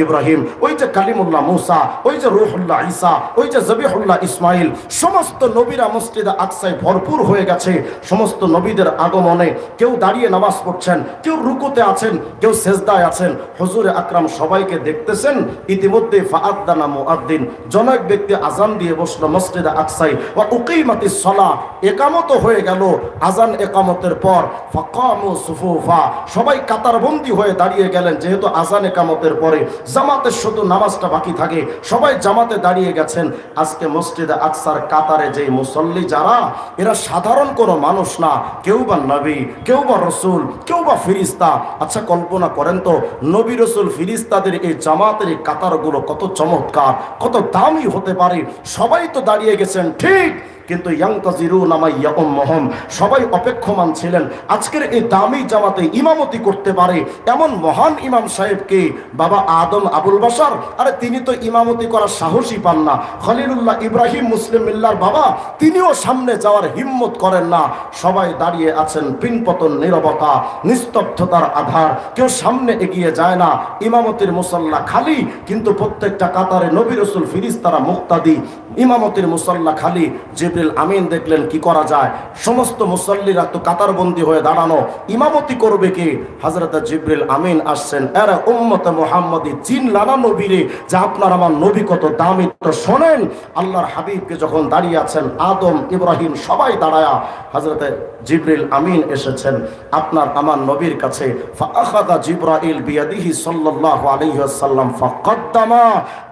ইব্রাহিম, ওই যে কালিমুল্লাহ মুসা, ওই যে রূহুল্লাহ ঈসা, ওই যে জবিহুল্লাহ ইসমাইল, সমস্ত নবীরা মসজিদে আকসায় ভরপুর হয়ে গেছে। সমস্ত নবীদের আগমনে কেউ দাঁড়িয়ে নামাজ পড়ছেন, কেউ রুকুতে আছেন, কেউ সেজদায় আছেন। হুজুরে আকরাম সবাইকে দেখতেছেন। ইতিমধ্যে ফাআদ্দানা মুআদ্দিন, জনক ব্যক্তি আজান দিয়ে বসলো মসজিদে আকসায়। ওয়া উকিমাতিস সালাহ, একামত হয়ে গেল। আজান একামতের পর ফাকামু সুফুফা, সবাই কাতারবন্দি হয়ে দাঁড়িয়ে গেলেন। যেহেতু আজান একামতের পরে জামাতের শুধু নামাজটা বাকি থাকে, সবাই জামাতে দাঁড়িয়ে গেছেন। আজকে মসজিদে আকসার কাতারে যে মুসল্লি যারা, এরা সাধারণ কোনো মানুষ না, কেউ বা নবী, কেউ বা রসুল, কেউ বা ফিরিস্তা। আচ্ছা কল্পনা করেন তো, নবী রসুল ফিরিস্তাদের এই জামাতের এই কাতারগুলো কত চমৎকার, কত দামি হতে পারে। সবাই তো দাঁড়িয়ে গেছেন ঠিক, কিন্তু ইয়ান্তাজিরুনা মা ইয়াউম্মুহুম, সবাই অপেক্ষমান ছিলেন আজকের এই দামি জামাতে ইমামতি করতে পারে এমন মহান ইমাম সাহেবকে। বাবা আদম আবুল বাশার, আরে তিনি তো ইমামতি করার সাহসই পান না। খলিলুল্লাহ ইব্রাহিম মুসলিম মিল্লার বাবা, তিনিও সামনে যাওয়ার হিম্মত করেন না। সবাই দাঁড়িয়ে আছেন, পিনপতন নীরবতা, নিস্তব্ধতার আধার, কেউ সামনে এগিয়ে যায় না। ইমামতির মুসল্লা খালি, কিন্তু প্রত্যেকটা কাতারে নবী রাসূল ফেরেশতারা মুক্তাদি, ইমামতির মুসল্লা খালি। জিবরিল আমিন দেখলেন কি করা যায়, সমস্ত মুসল্লিরা তো কাতারবন্দি হয়ে দাঁড়ানো, ইমামতি করবে কে? হযরত জিবরিল আমিন আসছেন। এরা উম্মতে মুহাম্মাদি, চিনলা না নবীরে, যে আপনার আমার নবী কত দামি। তো শোনেন, আল্লাহর হাবিবকে যখন দাঁড়িয়ে আছেন, আদম ইব্রাহিম সবাই দাঁড়ায়া, হযরত জিবরিল আমিন এসেছেন আপনার আমার নবীর কাছে। ফাআখাযা জিবরাইল বিয়াদিহি সাল্লাল্লাহু আলাইহি ওয়াসাল্লাম ফাকাদ্দামা,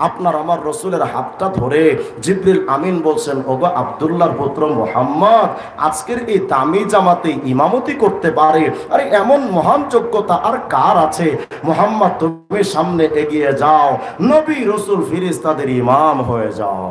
আপনার আমার রাসূলের হাতটা ধরে জিবরিল আমিন বলছেন, ওগো আব্দুল্লাহর পুত্র মুহাম্মদ, আজকের এই দামি জামাতে ইমামতি করতে পারে, আরে এমন মহান যোগ্যতা আর কার আছে? মুহাম্মদ তুমি সামনে এগিয়ে যাও, নবী রাসূল ফেরেশতাদের ইমাম হয়ে যাও।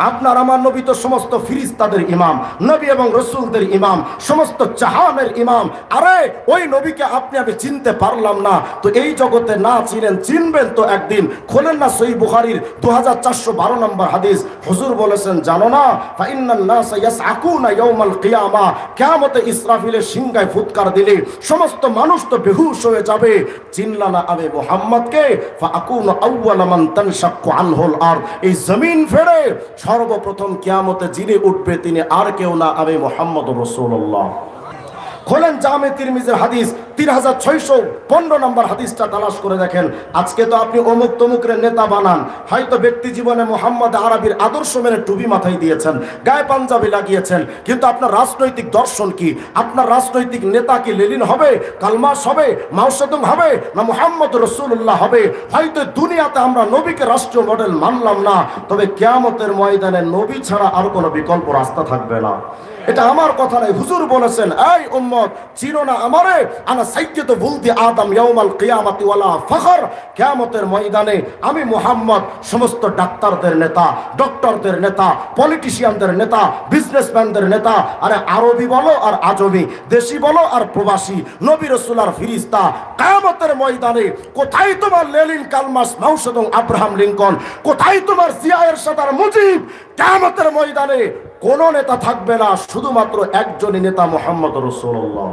আপনার আমার নবী তো সমস্ত ফিরিস্তাদের ইমাম, নবী এবং রসুলদের ইমাম, সমস্ত জাহানের ইমাম। আরে ওই নবীকে আপনি আমি চিনতে পারলাম না, তো এই জগতে না চিনেন, চিনবেন তো একদিন। খোলেন না সহিহ বুখারীর 2412 নম্বর হাদিস। হুজুর বলেছেন, জানো না, ফাইন্নান নাসা ইয়াসআকুনা ইয়াউমাল কিয়ামা, কিয়ামতে ইসরাফিলের সিংহায় ফুৎকার দিলে সমস্ত মানুষ তো বেহুশ হয়ে যাবে। চিনলা না আমি মুহাম্মদকে, ফাআকুনু আউওয়ালা মান তানশাক্কু আনহুল আরদ, এই জমিন ফেড়ে সর্বপ্রথম কিয়ামতে যিনি উঠবে তিনি আর কেউ না, আমি মুহাম্মদ রাসূলুল্লাহ। খোলেন জামে তিরমিজির হাদিস 3615 নম্বর হাদিসটা তালাশ করে দেখেন। আজকে তো আপনি অমুক তমুকের নেতা বানান, হয়তো ব্যক্তি জীবনে মোহাম্মদ আরবির আদর্শ মেনে টুপি মাথায় দিয়েছেন, গায়ে পাঞ্জাবি লাগিয়েছেন, কিন্তু আপনার রাজনৈতিক দর্শন কি? আপনার রাজনৈতিক নেতা কি লেনিন হবে, কালমাস হবে, মাও সেতুং হবে, না মুহাম্মদ রাসূলুল্লাহ হবে? হয়তো দুনিয়াতে আমরা নবীকে রাষ্ট্রীয় মডেল মানলাম না, তবে কিয়ামতের ময়দানে নবী ছাড়া আর কোনো বিকল্প রাস্তা থাকবে না। এটা আমার কথা নয়, হুজুর বলেছেন, এই উম্মত চিনো না আমারে, আনা সাইয়্যিদু বুলদি আদম ইয়াউমাল কিয়ামাতি ওয়ালা ফখর, কিয়ামতের ময়দানে আমি মুহাম্মদ সমস্ত ডাক্তারদের নেতা, ডক্টরদের নেতা, পলিটিশিয়ানদের নেতা, বিজনেসম্যানদের নেতা, আরে আরবি বলো আর আজমি, দেশি বলো আর প্রবাসী, নবী রাসূল আর ফেরেশতা, কিয়ামতের ময়দানে কোথায় তোমার লেনিন, কালমাস, মাও সেতুং, আব্রাহাম লিঙ্কন, কোথায় তোমার জিয়া এরশাদ আর মুজিব? কিয়ামতের ময়দানে কোন নেতা থাকবে না, শুধুমাত্র একজনই নেতা, মুহাম্মদ রাসূলুল্লাহ।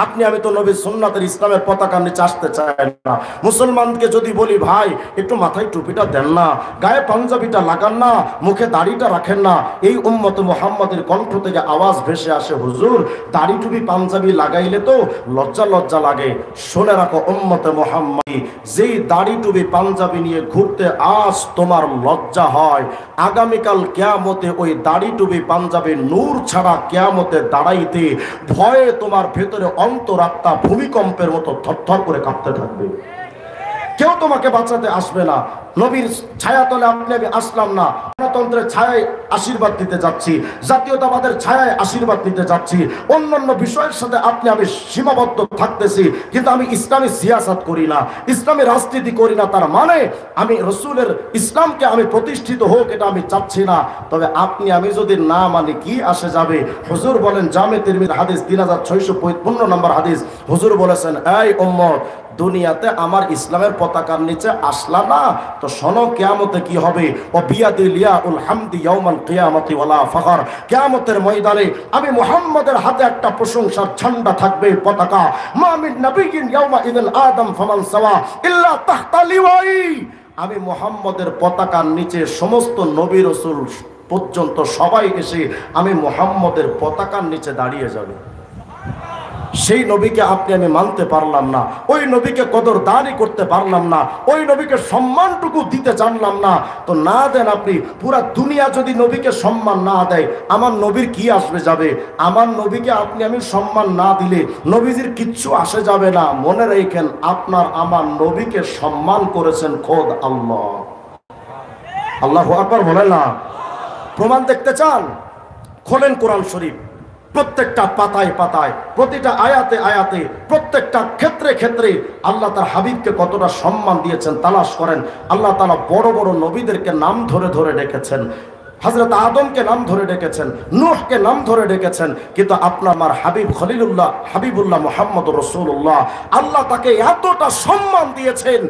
আপনি আমি তো নবীর সুন্নাতের ইসলামের পতাকা নিচে আসতে চাই না। মুসলমানকে যদি বলি, ভাই একটু মাথায় টুপিটা দেন না, গায়ে পাঞ্জাবিটা লাগান না, মুখে দাড়িটা রাখেন না, এই উম্মত মুহাম্মাদের কণ্ঠ থেকে আওয়াজ ভেসে আসে, হুজুর দাড়ি টুপি পাঞ্জাবি লাগাইলে তো লজ্জা লজ্জা লাগে। শুনে রাখো উম্মতে মুহাম্মাদি, যেই দাড়ি টুপি পাঞ্জাবি নিয়ে ঘুরতে আজ তোমার লজ্জা হয়, আগামীকাল কিয়ামতে ওই দাড়ি টুপি পাঞ্জাবি নূর ছাড়া কিয়ামতে দাঁড়াইতে ভয়ে তোমার ভেতরে অন্তরাত্মা ভূমিকম্পের মতো থরথর করে কাঁপতে থাকবে। কেউ তোমাকে বাঁচাতে আসবে না। নবীর ছায়াতলে আপনি আমি আসলাম না, গণতন্ত্রের ছায়ায় আশীর্বাদ দিতে যাচ্ছি, জাতীয়তাবাদের ছায়ায় আশীর্বাদ দিতে যাচ্ছি, অন্যান্য বিষয়ের সাথে আপনি আমি সীমাবদ্ধ থাকতেছি, কিন্তু আমি ইসলামী সিয়াসত করি না, ইসলামী রাজনীতি করি না। তার মানে আমি রসুলের ইসলামকে আমি প্রতিষ্ঠিত হোক এটা আমি চাচ্ছি না। তবে আপনি আমি যদি না মানি কি আসে যাবে? হুজুর বলেন, জামে তিরমিজি হাদিস 3655 নম্বর হাদিস, হুজুর বলেছেন, এই উম্মত দুনিয়াতে আমার ইসলামের পতাকার নিচে আসলা না, তো শোনো কিয়ামতে কি হবে, ও বিয়াদিল ইয়াউল হামদি ইয়াউমাল কিয়ামতি ওয়ালা ফখর, কিয়ামতের ময়দানে আমি মুহাম্মদের হাতে একটা প্রশংসার ঝান্ডা থাকবে, পতাকা। মা মিন নবিয়্যিন ইয়াউমা ইযিন আদম ফামান সাওয়া ইল্লা তাহতা লিওয়াই, আমি মুহাম্মদের পতাকার নিচে সমস্ত নবী রাসূল পর্যন্ত সবাই এসে আমি মুহাম্মদের পতাকার নিচে দাঁড়িয়ে যাবে। সেই নবীকে আপনি আমি মানতে পারলাম না, ওই নবীকে কদরদারি করতে পারলাম না, ওই নবীকে সম্মানটুকু দিতে জানলাম না। তো না দেন আপনি, পুরা দুনিয়া যদি নবীকে সম্মান না দেয়, আমার নবীর কি আসবে যাবে? আমার নবীকে আপনি আমি সম্মান না দিলে নবীজির কিচ্ছু আসে যাবে না। মনে রাখেন, আপনার আমার নবীকে সম্মান করেছেন খোদ আল্লাহ। আল্লাহু আকবার বলেন না? প্রমাণ দেখতে চান? খোলেন কোরআন শরীফ, প্রত্যেকটা পাতায় পাতায়, প্রতিটা আয়াতে আয়াতে, প্রত্যেকটা ক্ষেত্রে ক্ষেত্রে আল্লাহ তার হাবিবকে কতটা সম্মান দিয়েছেন তালাশ করেন। আল্লাহ তাআলা বড় বড় নবীদেরকে নাম ধরে ধরে ডেকেছেন, হযরত আদমকে নাম ধরে ডেকেছেন, নূহকে নাম ধরে ডেকেছেন, কিন্তু আপনার আমার হাবিবুল্লাহ মুহাম্মদুর রাসূলুল্লাহ, আল্লাহ তাকে এতটা সম্মান দিয়েছেন,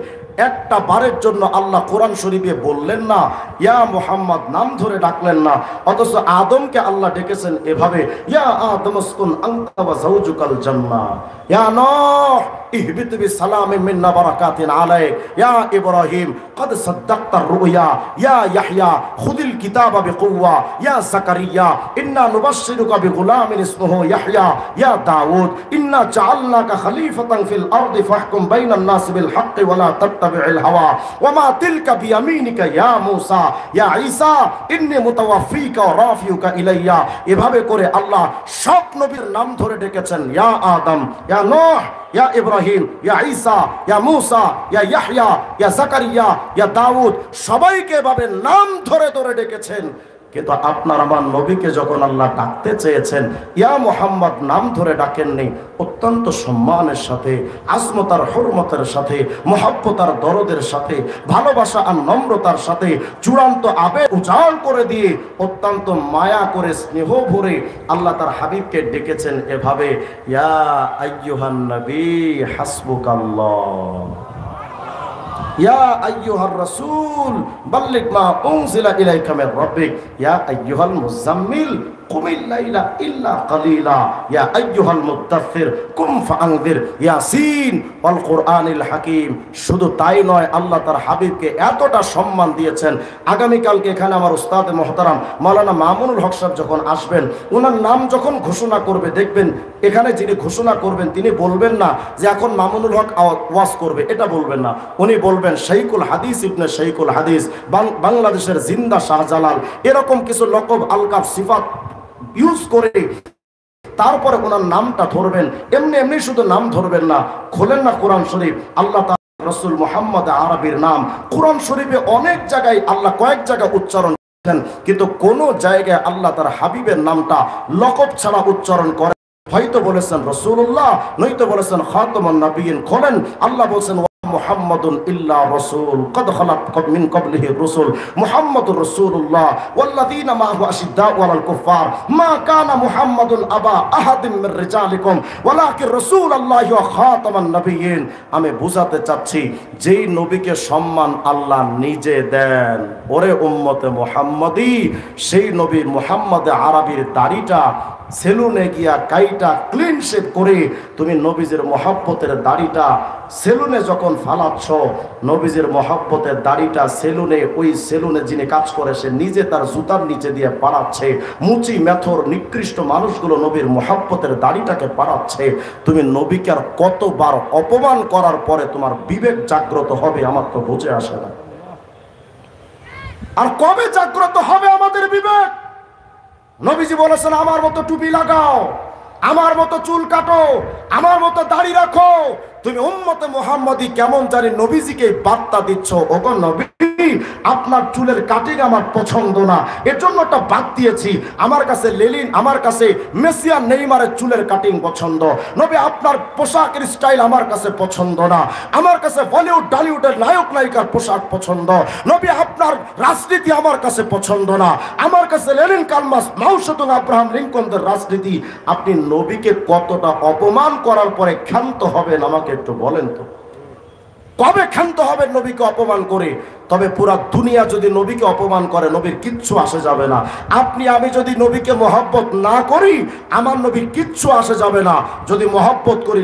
একটা বারের জন্য আল্লাহ কোরআন শরীফে বললেন না ইয়া মুহাম্মদ, নাম ধরে ডাকলেন না। অথচ আদমকে আল্লাহ ডেকেছেন এভাবে, ইয়া আদম উসকুন আনতা ওয়া যাওজুকাল জান্নাহ, ইয়া নূহ ইহবিত বিসালামিন মিন্না বারাকাতিন আলাইক, ইয়া ইব্রাহিম قد صدقت الرؤيا يا يحيى خذ الكتاب بقوة يا زكريا إنا نبشرك بغلام اسمه يحيى يا داود إنا جعلناك خليفة في الأرض فاحكم بين الناس بالحق ولا تتبع الهوى وما تلك بيمينك يا موسى يا عيسى إني متوفيك ورافعك إلي। এভাবে করে আল্লাহ সব নবীর নাম ধরে ডেকেছেন, ইয়া আদম, ইয়া নূহ, ইয়া ইব্রাহিম, ইয়া ঈসা, ইয়া মূসা, ইয়া ইয়াহইয়া, ইয়া যাকারিয়া, ইয়া দাউদ, সবাইকে এভাবে নাম ধরে ধরে ডেকেছেন। কিন্তু আপনার আমার নবীকে যখন আল্লাহ ডাকতে চেয়েছেন, ইয়া মুহাম্মদ নাম ধরে ডাকেননি, অত্যন্ত সম্মানের সাথে, আজমতার হুরমতের সাথে, মহব্বতার দরদের সাথে, ভালোবাসা আর নম্রতার সাথে, চূড়ান্ত আবেগ উজাড় করে দিয়ে, অত্যন্ত মায়া করে, স্নেহ ভরে আল্লাহ তার হাবিবকে ডেকেছেন এভাবে, ইয়া আইয়ুহান নবী হাসবুকাল্লাহ, ইয়া আইয়ুহার রাসূল বাল্লিগ মা উনজিলা ইলাইকা মির রাব্বিক, ইয়া আইয়ুহাল মুজাম্মিল কুমিল লাইলা ইল্লা কালিলা, ইয়া আইয়ুহাল মুদাথথির কুম ফাআনযির, ইয়াসিন ওয়াল কুরআনিল হাকীম। শুধু তাই নয়, আল্লাহ তার হাবিবকে এতটা সম্মান দিয়েছেন। আগামীকালকে এখানে আমার উস্তাদ মুহতারাম মাওলানা মামুনুল হক সাহেব যখন আসবেন, ওনার নাম যখন ঘোষণা করবে, দেখবেন এখানে যিনি ঘোষণা করবেন তিনি বলবেন না যে এখন মামুনুল হক ওয়াজ করবে, এটা বলবেন না। উনি বলবেন শাইখুল হাদিস ইবনে শাইখুল হাদিস, বাংলাদেশের জিন্দা শাহজালাল, এরকম কিছু লকব আলকাব সিফাত ইউজ করে তারপরে ওনার নামটা ধরবেন। এমনি এমনি শুধু নাম ধরবেন না। খোলেন না কোরআন শরীফ, আল্লাহ তাআলা রাসূল মুহাম্মদ আরবির নাম কোরআন শরীফে অনেক জায়গায় আল্লাহ কয়েক জায়গায় উচ্চারণ করেন, কিন্তু কোন জায়গায় আল্লাহ তার হাবিবের নামটা লকব ছাড়া উচ্চারণ করে। হয়তো বলেছেন রাসূলুল্লাহ, নয়তো বলেছেন খাতামুন নবিয়্যিন। খোলেন, আল্লাহ বলেছেন মুহাম্মাদুন ইল্লা রাসূল কদ খালাত মিন ক্বাবলিহি রাসূল মুহাম্মাদুর রাসূলুল্লাহ ওয়াল্লাযীনা মা'হু আশিদ্দাউ আলাল কুফফার মা কানা মুহাম্মাদুন আবা আহাদিন মির রিজালিকুম ওয়ালাকিন রাসূলুল্লাহি ওয়া খাতামান নবিয়্যিন। আমি বুঝাতে চাচ্ছি, যেই নবীকে সম্মান আল্লাহ নিজে দেন, ওরে উম্মতে মুহাম্মাদি, সেই নবী মুহাম্মদ আরবির দাড়িটা সেলুনে গিয়া কাইটা ক্লিন শেভ করে তুমি নবীজির মহব্বতের দাড়িটা সেলুনে যখন ফালাচ্ছ, নবীজির মহব্বতের দাড়িটা সেলুনে, ওই সেলুনে যিনি কাজ করে সে নিজে তার জুতার নিচে দিয়ে পাড়াচ্ছে। মুচি মেথর নিকৃষ্ট মানুষগুলো নবীর মহব্বতের দাড়িটাকে পাড়াচ্ছে। তুমি নবীকে আর কতবার অপমান করার পরে তোমার বিবেক জাগ্রত হবে, আমার তো বুঝে আসে না। আর কবে জাগ্রত হবে আমাদের বিবেক? নবীজি বলেছেন আমার মতো টুপি লাগাও, আমার মতো চুল কাটো, আমার মতো দাড়ি রাখো। তুমি উম্মতে মুহাম্মাদি কেমন জানি নবীজিকে বার্তা দিচ্ছ, ওগো নবী আপনার চুলের কাটিং আমার পছন্দ না, এর জন্য একটা বাদ দিয়েছি। আমার কাছে লেলিন, আমার কাছে মেসি আর নেইমারের চুলের কাটিং পছন্দ। নবী আপনার পোশাকের স্টাইল আমার কাছে পছন্দ না, আমার কাছে বলিউড টলিউডের নায়ক নায়িকার পোশাক পছন্দ। নবী আপনার রাজনীতি আমার কাছে পছন্দ না, আমার কাছে লেনিন, কার্ল মার্কস, মাও সেতুং, আব্রাহাম লিঙ্কনদের রাজনীতি। আপনি নবীকে কতটা অপমান করার পরে ক্ষান্ত হবেন আমাকে একটু বলেন তো। কবে ক্ষান্ত হবে নবীকে অপমান করে? তবে পুরা দুনিয়া যদি নবীকে অপমান করে নবীর কিচ্ছু আসে যাবে না। আপনি আমি যদি নবীকে মহব্বত না করি আমার নবীর কিচ্ছু আসে যাবে না। যদি মহব্বত করি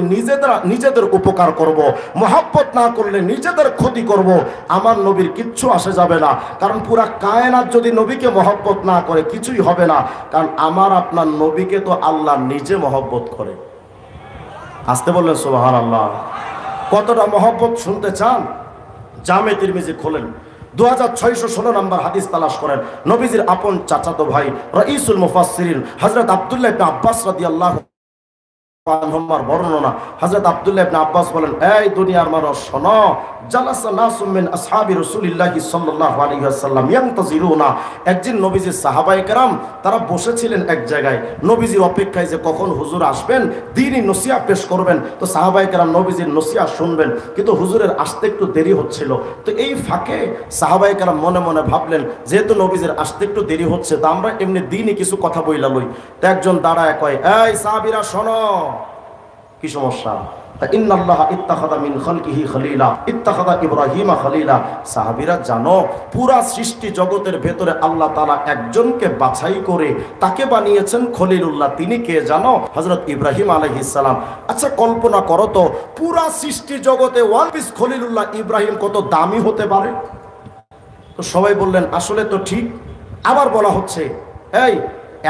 নিজেদের উপকার করব, মহব্বত না করলে নিজেদের ক্ষতি করব, আমার নবীর কিচ্ছু আসে যাবে না। কারণ পুরা কায়নাত যদি নবীকে মহব্বত না করে কিছুই হবে না। কারণ আমার আপনার নবীকে তো আল্লাহ নিজে মহব্বত করে। আসতে বললেন সুবহানাল্লাহ। কতটা মহব্বত শুনতে চান? জামে তিরমিজি খোলেন, 2616 নম্বর হাদিস তালাশ করেন। নবীজির আপন চাচাতো ভাই রাইসুল মুফাসসিরিন হযরত আব্দুল্লাহ ইবনে আব্বাস রাদিয়াল্লাহু আনহুমার বর্ণনা। হযরত আব্দুল্লাহ ইবনে আব্বাস বলেন, এই দুনিয়ার মানুষ শোনো, জালাসা নাসুম মিন আসহাবি রাসূলিল্লাহি সাল্লাল্লাহু আলাইহি ওয়াসাল্লাম ইয়ানতাজিরুনা। একদিন নবীজির সাহাবায়ে কেরাম তারা বসেছিলেন এক জায়গায় নবীজির অপেক্ষায় যে কখন হুজুর আসবেন, দ্বীনি নসিহত পেশ করবেন। তো সাহাবায়ে কেরাম নবীজির নসিহত শুনবেন, কিন্তু হুজুরের আসতে একটু দেরি হচ্ছিল। তো এই ফাঁকে সাহাবায়ে কেরাম মনে মনে ভাবলেন, যেহেতু নবীজির আসতে একটু দেরি হচ্ছে, তা আমরা এমনি দ্বীনি কিছু কথা বইলা লই। তো একজন দাঁড়ায় কয়, এই সাহাবীরা শোনো, কি সমস্যা? ইন্নাল্লাহ ইত্তাখাযা মিন খালকিহি খলিলা ইত্তাখাযা ইব্রাহিমা খলিলা। সাহাবীরা জানো, পুরা সৃষ্টি জগতের ভেতরে আল্লাহ তাআলা একজনকে বাছাই করে তাকে বানিয়েছেন খলিলুল্লাহ। তিনি কে জানো? হযরত ইব্রাহিম আলাইহিস সালাম। আচ্ছা কল্পনা করো তো, পুরা সৃষ্টি জগতে ওয়ান পিস খলিলুল্লাহ ইব্রাহিম কত দামি হতে পারে? তো সবাই বললেন আসলে তো ঠিক। আবার বলা হচ্ছে, এই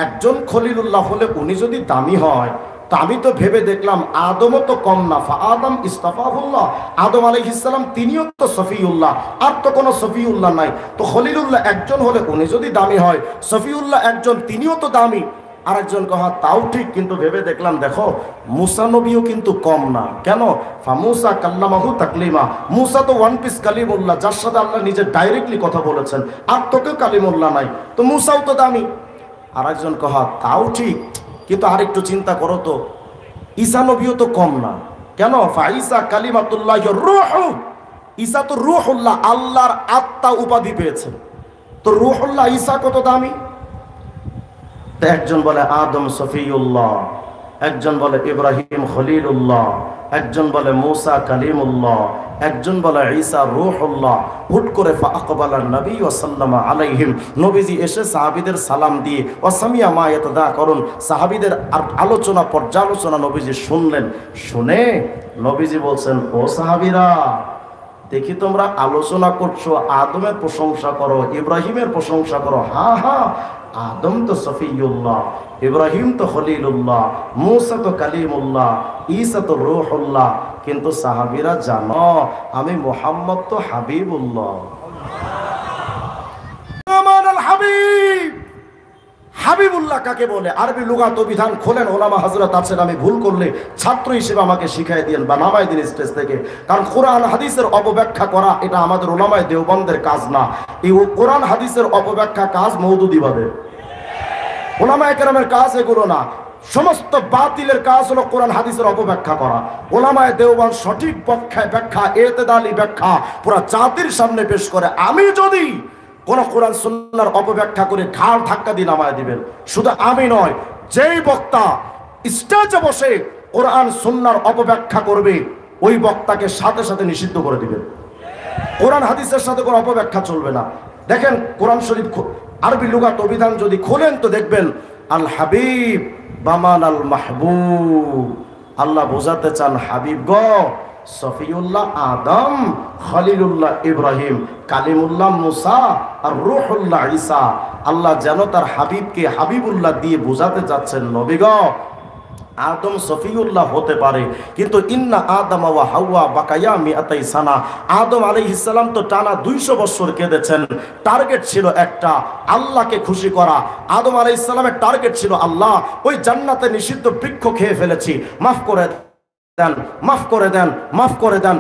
একজন খলিলুল্লাহ হলে উনি যদি দামি হয়, তা আমি তো ভেবে দেখলাম আদমও তো কম না। আদম ইস্তাফাহুল্লাহ, আদম আলাইহিস সালাম তিনিও তো সফিউল্লাহ, আর তো কোনো সফিউল্লাহ নাই। তো খলিলুল্লাহ একজন হলে উনি যদি দামি হয়, সফিউল্লাহ একজন, তিনিও তো দামি। আরেকজন কহা তাও ঠিক, কিন্তু ভেবে দেখলাম দেখো মুসা নবীও কিন্তু কম না। কেন? ফামুসা কাল্লামাহু তাকলিমা। মুসা তো ওয়ান পিস কালিমুল্লাহ, যার সাথে আল্লাহ নিজে ডাইরেক্টলি কথা বলেছেন, আর তোকে কালিমুল্লাহ নাই, তো মুসাও তো দামি। আরেকজন কহা তাও ঠিক, কিন্তু আরেকটু চিন্তা করো তো, ঈসা নবীও তো কম না। কেন? ফাইসা কালিমাতুল্লাহির রূহ, ঈসা তো রূহুল্লাহ, আল্লাহর আত্মা উপাধি পেয়েছেন। তো রূহুল্লাহ ঈসা কত দামি? তো একজন বলে আদম সফিউল্লাহ, একজন বলে ইব্রাহিম খলিলুল্লাহ, একজন বলে মুসা কালিমুল্লাহ, একজন বলে ঈসা রূহুল্লাহ। হুট করে ফাআকবালান নবী ওয়াসাল্লামা আলাইহিম, নবীজি এসে সাহাবীদের সালাম দিয়ে ওয়াসামিয়া মা ইয়াতাদাকারুন, সাহাবীদের আলোচনা পর্যালোচনা নবীজি শুনলেন। শুনে নবীজি বলছেন, ও সাহাবীরা, দেখি তোমরা আলোচনা করছো, আদমের প্রশংসা করো, ইব্রাহিমের প্রশংসা করো। হ্যাঁ হ্যাঁ, আদম তো সফিউল্লাহ, ইব্রাহিম তো খলিলুল্লাহ, মুসা তো কালিমুল্লাহ, ঈসা তো রূহুল্লাহ, কিন্তু সাহাবীরা জানো আমি মুহাম্মদ তো হাবিবুল্লাহ। আমানাল হাবিব, হাবিবুল্লাহ কাকে বলে? আরবি লুগাত বিধান খোলেন, ওলামা হযরত আছেন, আমি ভুল করলে ছাত্র হিসেবে আমাকে শিখাই দিয়েন বা নামাই দিন স্টেজ থেকে। কারণ কোরআন হাদিসের অপব্যাখ্যা করা এটা আমাদের ওলামায়ে দেওবন্দের কাজ না। এই কোরআন হাদিসের অপব্যাখ্যা কাজ মওদুদিবাদের, ওলামায়ে কেরামের কাজ এগুলো না। সমস্ত বাতিলের কাজ হলো কোরআন হাদিসের অপব্যাখ্যা করা। ওলামায়ে দেওবন্দ সঠিক ব্যাখ্যা, এতেদালি ব্যাখ্যা পুরা জাতির সামনে পেশ করে। আমি যদি কোন কোরআন সুন্নাহর অপব্যাখ্যা করে ঘাড় ধাক্কা দিয়ে নামায় দিবেন। শুধু আমি নয়, যেই বক্তা স্টেজে বসে কোরআন সুন্নাহর অপব্যাখ্যা করবে ওই বক্তাকে সাথে সাথে নিষিদ্ধ করে দিবেন। কোরআন হাদিসের সাথে কোনো অপব্যাখ্যা চলবে না। দেখেন কোরআন শরীফ আরবি লুগাত অভিধান যদি খোলেন তো দেখবেন আল হাবিব বামান আল মাহবুব, আল্লাহ বোঝাতে চান হাবিব গো সফিউল্লাহ আদম, খলিলুল্লাহ ইব্রাহিম, কালিমুল্লাহ মুসা আর রূহুল্লাহ ঈসা। আল্লাহ যেন তার হাবিবকে হাবিবুল্লাহ দিয়ে বোঝাতে যাচ্ছেন নবী গো আদম সফিউল্লাহ হতে পারে, কিন্তু ইন্না আদম ওয়া হাওয়া বাকায়া মিআতাই সানা, আদম আলাইহিস সালাম তো টানা 200 বছর কেঁদেছেন। টার্গেট ছিল একটা, আল্লাহকে খুশি করা। আদম আলাইহিস সালামের টার্গেট ছিল আল্লাহ ওই জান্নাতে নিষিদ্ধ বৃক্ষ খেয়ে ফেলেছি, মাফ করে দেন, মাফ করে দেন, মাফ করে দেন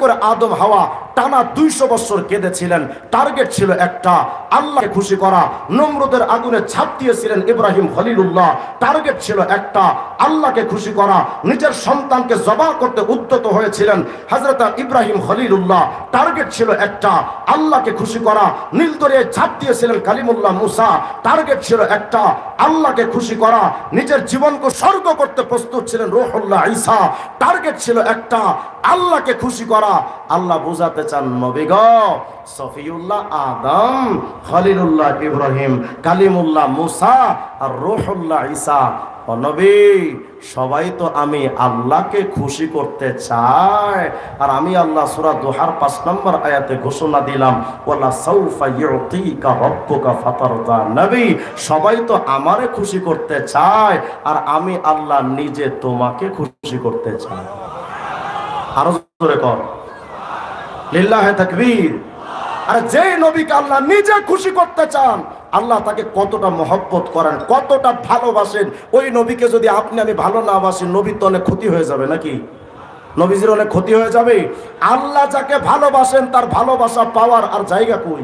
করে আদম হাওয়া টানা 200 বছর কেঁদেছিলেন। টার্গেট ছিল একটা, আল্লাহকে খুশি করা। নমরুদের আগুনে ঝাঁপ দিয়েছিলেন ইব্রাহিম খলিলুল্লাহ, টার্গেট ছিল একটা, আল্লাহকে খুশি করা। নিজের সন্তানকে জবাহ করতে উদ্যত হয়েছিলেন হযরত ইব্রাহিম খলিলুল্লাহ, টার্গেট ছিল একটা, আল্লাহকে খুশি করা। নীল দরিয়ায় ঝাঁপ দিয়েছিলেন কালিমুল্লাহ মুসা, টার্গেট ছিল একটা, আল্লাহকে খুশি করা। নিজের জীবনকে স্বর্গ করতে প্রস্তুত ছিলেন রূহুল্লাহ ঈসা, টার্গেট ছিল একটা, আল্লাহকে খুশি করা। করা। আল্লাহ বুঝাতে চান নবী গ সফিউল্লাহ আদম, খলিলুল্লাহ ইব্রাহিম, কালিমুল্লাহ মুসা আর রূহুল্লাহ ঈসা। ও নবী, সবাই তো আমি আল্লাহকে খুশি করতে চাই, আর আমি আল্লাহ সূরা দোহার 5 নম্বর আয়াতে ঘোষণা দিলাম ওয়ালা সাউফা ইউতিকা রাব্বুকা ফাতারদা। নবী, সবাই তো আমারে খুশি করতে চায়, আর আমি আল্লাহ নিজে তোমাকে খুশি করতে চাই। আরো জোরে কর লিল্লাহি তাকবীর। আর যে নবীকে আল্লাহ নিজে খুশি করতে চান, আল্লাহ তাকে কতটা মহব্বত করেন, কতটা ভালোবাসেন। ওই নবীকে যদি আপনি আমি ভালো না বাসি, নবীর তো অনেক ক্ষতি হয়ে যাবে নাকি? নবীজির অনেক ক্ষতি হয়ে যাবে। আল্লাহ যাকে ভালোবাসেন তার ভালোবাসা পাওয়ার আর জায়গা কই?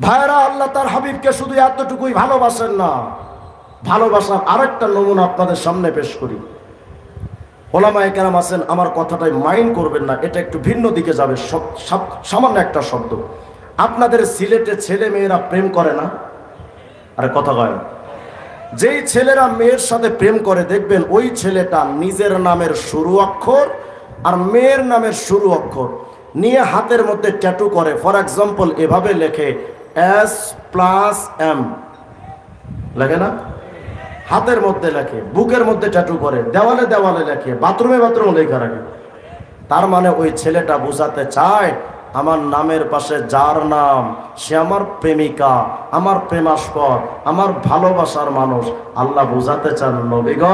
ভাইরা, আল্লাহ তার হাবিবকে শুধু এতটুকুই ভালোবাসেন না, ভালোবাসার আরেকটা নমুনা আপনাদের সামনে পেশ করি। ওলামায়ে কেরাম আছেন, আমার কথাটাই মাইন্ড করবেন না, এটা একটু ভিন্ন দিকে যাবে। সামান্য একটা শব্দ, আপনাদের সিলেটে ছেলে মেয়েরা প্রেম করে না? আরে কথা কয়, যেই ছেলেরা মেয়ের সাথে প্রেম করে দেখবেন ওই ছেলেটা নিজের নামের শুরু অক্ষর আর মেয়ের নামের শুরু অক্ষর নিয়ে হাতের মধ্যে ট্যাটু করে। ফর এক্সাম্পল, এভাবে লেখে S+M, লেখে না? হাতের মধ্যে লেখে, বুকের মধ্যে ট্যাটু করে, দেওয়ালে দেওয়ালে লেখে, বাথরুমে বাথরুমে লেখা রাখে। তার মানে ওই ছেলেটা বোঝাতে চায় আমার নামের পাশে যার নাম সে আমার প্রেমিকা, আমার প্রেমাস্পদ, আমার ভালোবাসার মানুষ। আল্লাহ বোঝাতে চান নবী গ,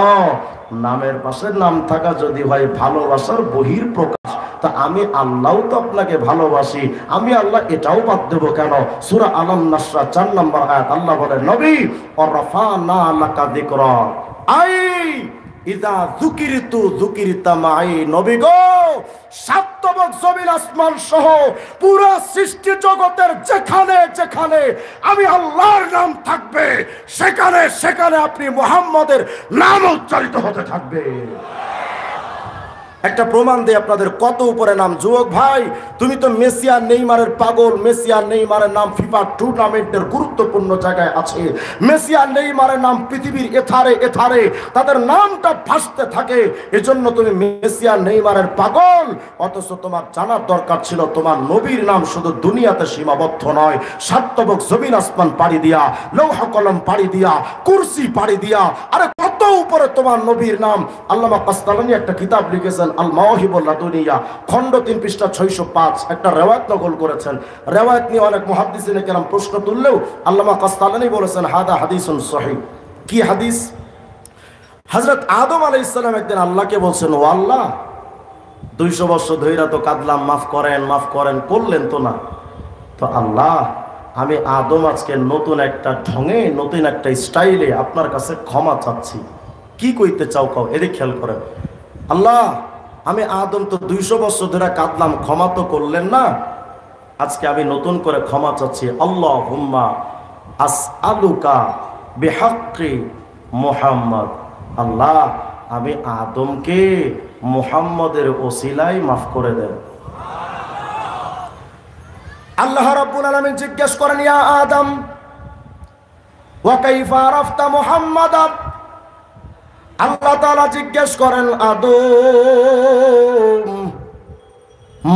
নামের পাশে নাম থাকা যদি হয় ভালোবাসার বহির প্রকাশ, তা আমি আল্লাহও তো আপনাকে ভালোবাসি, আমি আল্লাহ এটাও বাদ দেবো কেন? সূরা আলাম নাসরা 4 নম্বর আয়াত আল্লাহ বলে নবী ওয়ারাফানা লাকা যিকরা, আই ইদা যুকিরতু যুকিরতা মাই। নবী গো, সাতবক জমিন আসমান সহ পুরো সৃষ্টি জগতের যেখানে যেখানে আমি আল্লাহর নাম থাকবে, সেখানে সেখানে আপনি মুহাম্মদের নাম উচ্চারিত হতে থাকবে। একটা প্রমাণ দেই আপনাদের, কত উপরে নাম। যুবক ভাই, তুমি তো মেসি আর নেইমারের পাগল। মেসি আর নেইমারের নাম ফিফা টুর্নামেন্টের গুরুত্বপূর্ণ জায়গায় আছে। মেসি আর নেইমারের নাম পৃথিবীর এথারে এথারে তাদের নামটা ভাসতে থাকে, এজন্য তুমি মেসি আর নেইমারের পাগল। অথচ তোমার জানার দরকার ছিল তোমার নবীর নাম শুধু দুনিয়াতে সীমাবদ্ধ নয়, সাতবক জমিন আসমান পাড়ি দিয়া, লৌহ কলম পাড়ি দিয়া, কুরসি পাড়ি দিয়া, আরে কত উপরে তোমার নবীর নাম। আল্লামা কাসতালানী একটা কিতাব লিখেছেন আল মাওয়াহিবুল লাদুনিয়া, খণ্ড 3 পৃষ্ঠা 605 একটা রিওয়ায়াত নকল করেছেন। রিওয়ায়াত নিয়ে অনেক মুহাদ্দিসিনে কেরাম প্রশ্ন তুললেও আল্লামা কাসতালানী বলেছেন হাদা হাদিসুন সহিহ। কি হাদিস? হযরত আদম আলাইহিস সালাম একদিন আল্লাহকে বলছেন, ও আল্লাহ, 200 বছর ধইরা তো কাঁদলাম, মাফ করেন মাফ করেন, করলেন তো না। তো আল্লাহ, আমি আদম আজকে নতুন একটা ঢঙে, নতুন একটা স্টাইলে আপনার কাছে ক্ষমা চাচ্ছি। কি কইতে চাও কও, এদিক খেয়াল করেন। আল্লাহ, আমি আদম তো 200 বছর ধরে কাঁদলাম, ক্ষমা তো করলেন না, আজকে আমি নতুন করে ক্ষমা চাচ্ছি। আল্লাহুম্মা আসআলুকা বিহাক্কি মুহাম্মদ। আল্লাহ, আমি আদমকে মুহাম্মদের ওসিলায় মাফ করে দেন। আল্লাহ রাব্বুল আলামিন জিজ্ঞেস করেন, ইয়া আদম ওয়া কাইফা আরাফতা মুহাম্মাদান। আল্লাহ তাআলা জিজ্ঞেস করেন, আদম,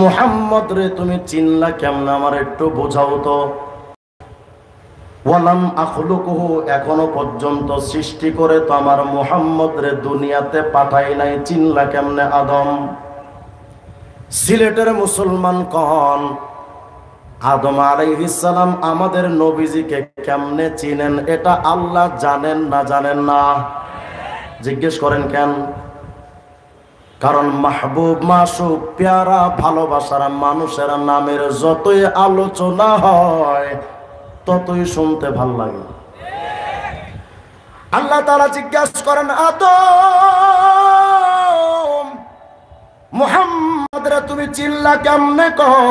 মুহাম্মদ রে তুমি চিনলা কেমন, আমার একটু বোঝাও তো। ওয়ালাম আখলুকুহু, এখনো পর্যন্ত সৃষ্টি করে তো আমার মুহাম্মদ রে দুনিয়াতে পাঠাই নাই, চিনলা কেমনে আদম? সিলেটের মুসলমান কন, আদম আলাইহিস সালাম আমাদের নবীজিকে কেমনে চিনেন এটা আল্লাহ জানেন না জানেন না? জিজ্ঞেস করেন কেন? কারণ মাহবুব, মাসুক, প্যারা, ভালোবাসার মানুষের নামের যতই আলোচনা হয় ততই শুনতে ভাল লাগে। আল্লাহ তাআলা জিজ্ঞাসা করেন, আদম, মুহাম্মদ রে তুমি চিল্লা কেমনে কও?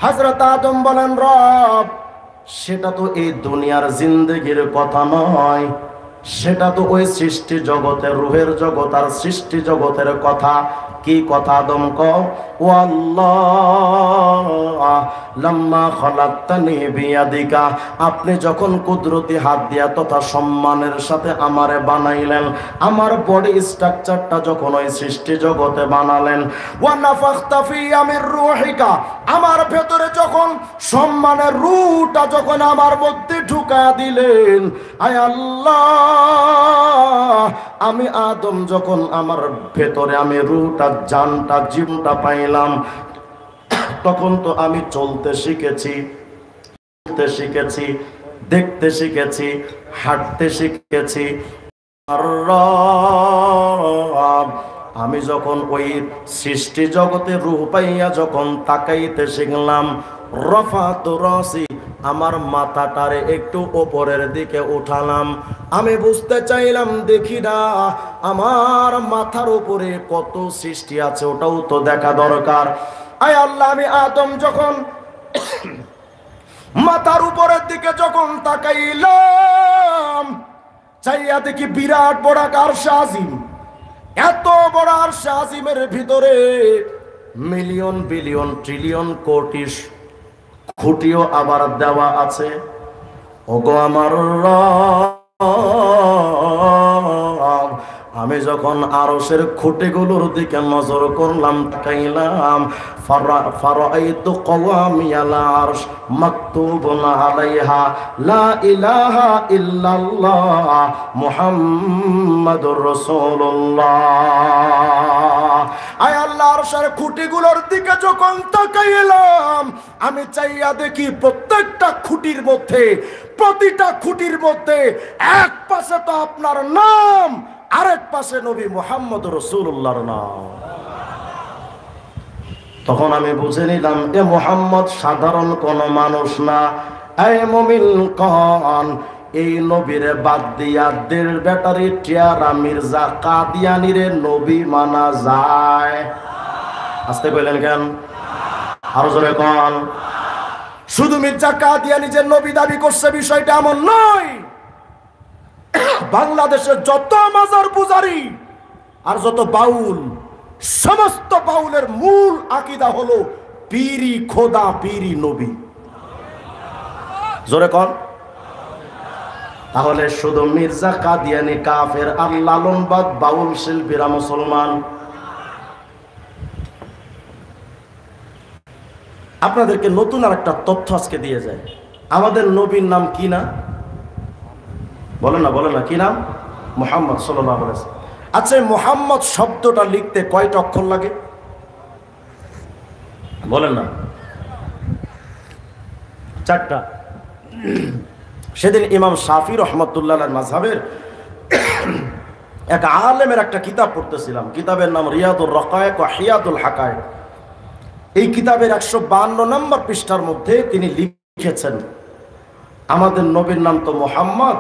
হযরত আদম বলেন, রব, সেটা তো এই দুনিয়ার জিন্দেগির কথা নয়, সেটা তো ওই সৃষ্টি জগতের, রুহের জগৎ আর সৃষ্টি জগতের কথা। কি কথা আদম কও, ও আল্লাহ লাম্মা খলাকতানি বিয়াদিকা, আপনি যখন কুদরতি হাত দিয়া তথা সম্মানের সাথে আমারে বানাইলেন, আমার বডি স্ট্রাকচারটা যখন ওই সৃষ্টি জগতে বানালেন, ওয়া নাফাখতা ফিয়া মির রূহিকা, আমার ভেতরে যখন সম্মানের রূহটা যখন আমার মধ্যে ঢুকা দিলেন, আয় আল্লাহ আমি আদম যখন আমার ভেতরে আমি রূহটা জানটা জীবনটা পাইলাম, তখন তো আমি চলতে শিখেছি, দেখতে শিখেছি, হাঁটতে শিখেছি। আমি যখন ওই সৃষ্টি জগতে রূহ পাইয়া যখন তাকাইতে শিখলাম, রফাতু রাসি, আমার মাথাটারে একটু উপরের দিকে উঠালাম, আমি বুঝতে চাইলাম দেখি না আমার মাথার উপরে কত সৃষ্টি আছে, ওটাও তো দেখা দরকার। আয় আল্লাহ আমি আদম যখন মাথার উপরের দিকে যখন তাকাইলাম, চাইয়া দেখি বিরাট বড় আরশে আজিম। এত বড় আরশে আজিমের ভিতরে মিলিয়ন বিলিয়ন ট্রিলিয়ন কোটি খুঁটিও আবার দেওয়া আছে। ওগো আমার রব, আমি যখন আরশের খুঁটিগুলোর দিকে নজর করলাম, তাকাইলাম, ফারাআইতু কওয়ামিয়াল আরশ মাকতুবুন আলাইহা লা ইলাহা ইল্লাল্লাহ মুহাম্মাদুর রাসূলুল্লাহ। আয় আল্লাহ, আরশের খুঁটিগুলোর দিকে যখন তাকাইলাম, আমি চাইয়া দেখি প্রত্যেকটা খুঁটির মধ্যে, প্রতিটা খুঁটির মধ্যে এক পাশে তো আপনার নাম, আরেক পাশে নবী মুহাম্মদ রাসূলুল্লাহর নাম। তখন আমি বুঝে নিলাম এ মুহাম্মদ সাধারণ কোন মানুষ না। এই মুমিন কন, এই নবীরে বাদ দিয়া দের ব্যাটারি টিয়ারা মির্জা কাদিয়ানিরে নবী মানা যায়? আসতে কইলেন কেন? আরো জোরে কন। শুধু মির্জা কাদিয়ানি যে নবী দাবি করছে বিষয়টা এমন নয়। বাংলাদেশের যত মাজার পূজারী আর যত বাউল, সমস্ত বাউলের মূল আকীদা হলো পীরি খোদা, পীরি নবী। জোরে কন। তাহলে শুধু মির্জা কাদিয়ানি কাফের আর লালনবাদ বাউল শিল্পীরা মুসলমান? আপনাদেরকে নতুন আর একটা তথ্য আজকে দিয়ে যায়। আমাদের নবীর নাম কি না? বলেন না, বলেন না, কি নাম? মুহাম্মদ সাল্লাল্লাহু আলাইহি ওয়াসাল্লাম। আচ্ছা, মুহাম্মদ শব্দটা লিখতে কয়টা অক্ষর লাগে? বলেন না। 4টা। সেদিন ইমাম শাফি রহমতুল্লাহ মাযহাবের এক আলেমের একটা কিতাব পড়তেছিলাম। কিতাবের নাম রিয়াদুর রাকায়েক ওয়া হিয়াতুল হাকায়েক। এই কিতাবের 152 নম্বর পৃষ্ঠার মধ্যে তিনি লিখেছেন, আমাদের নবীর নাম তো মুহাম্মদ,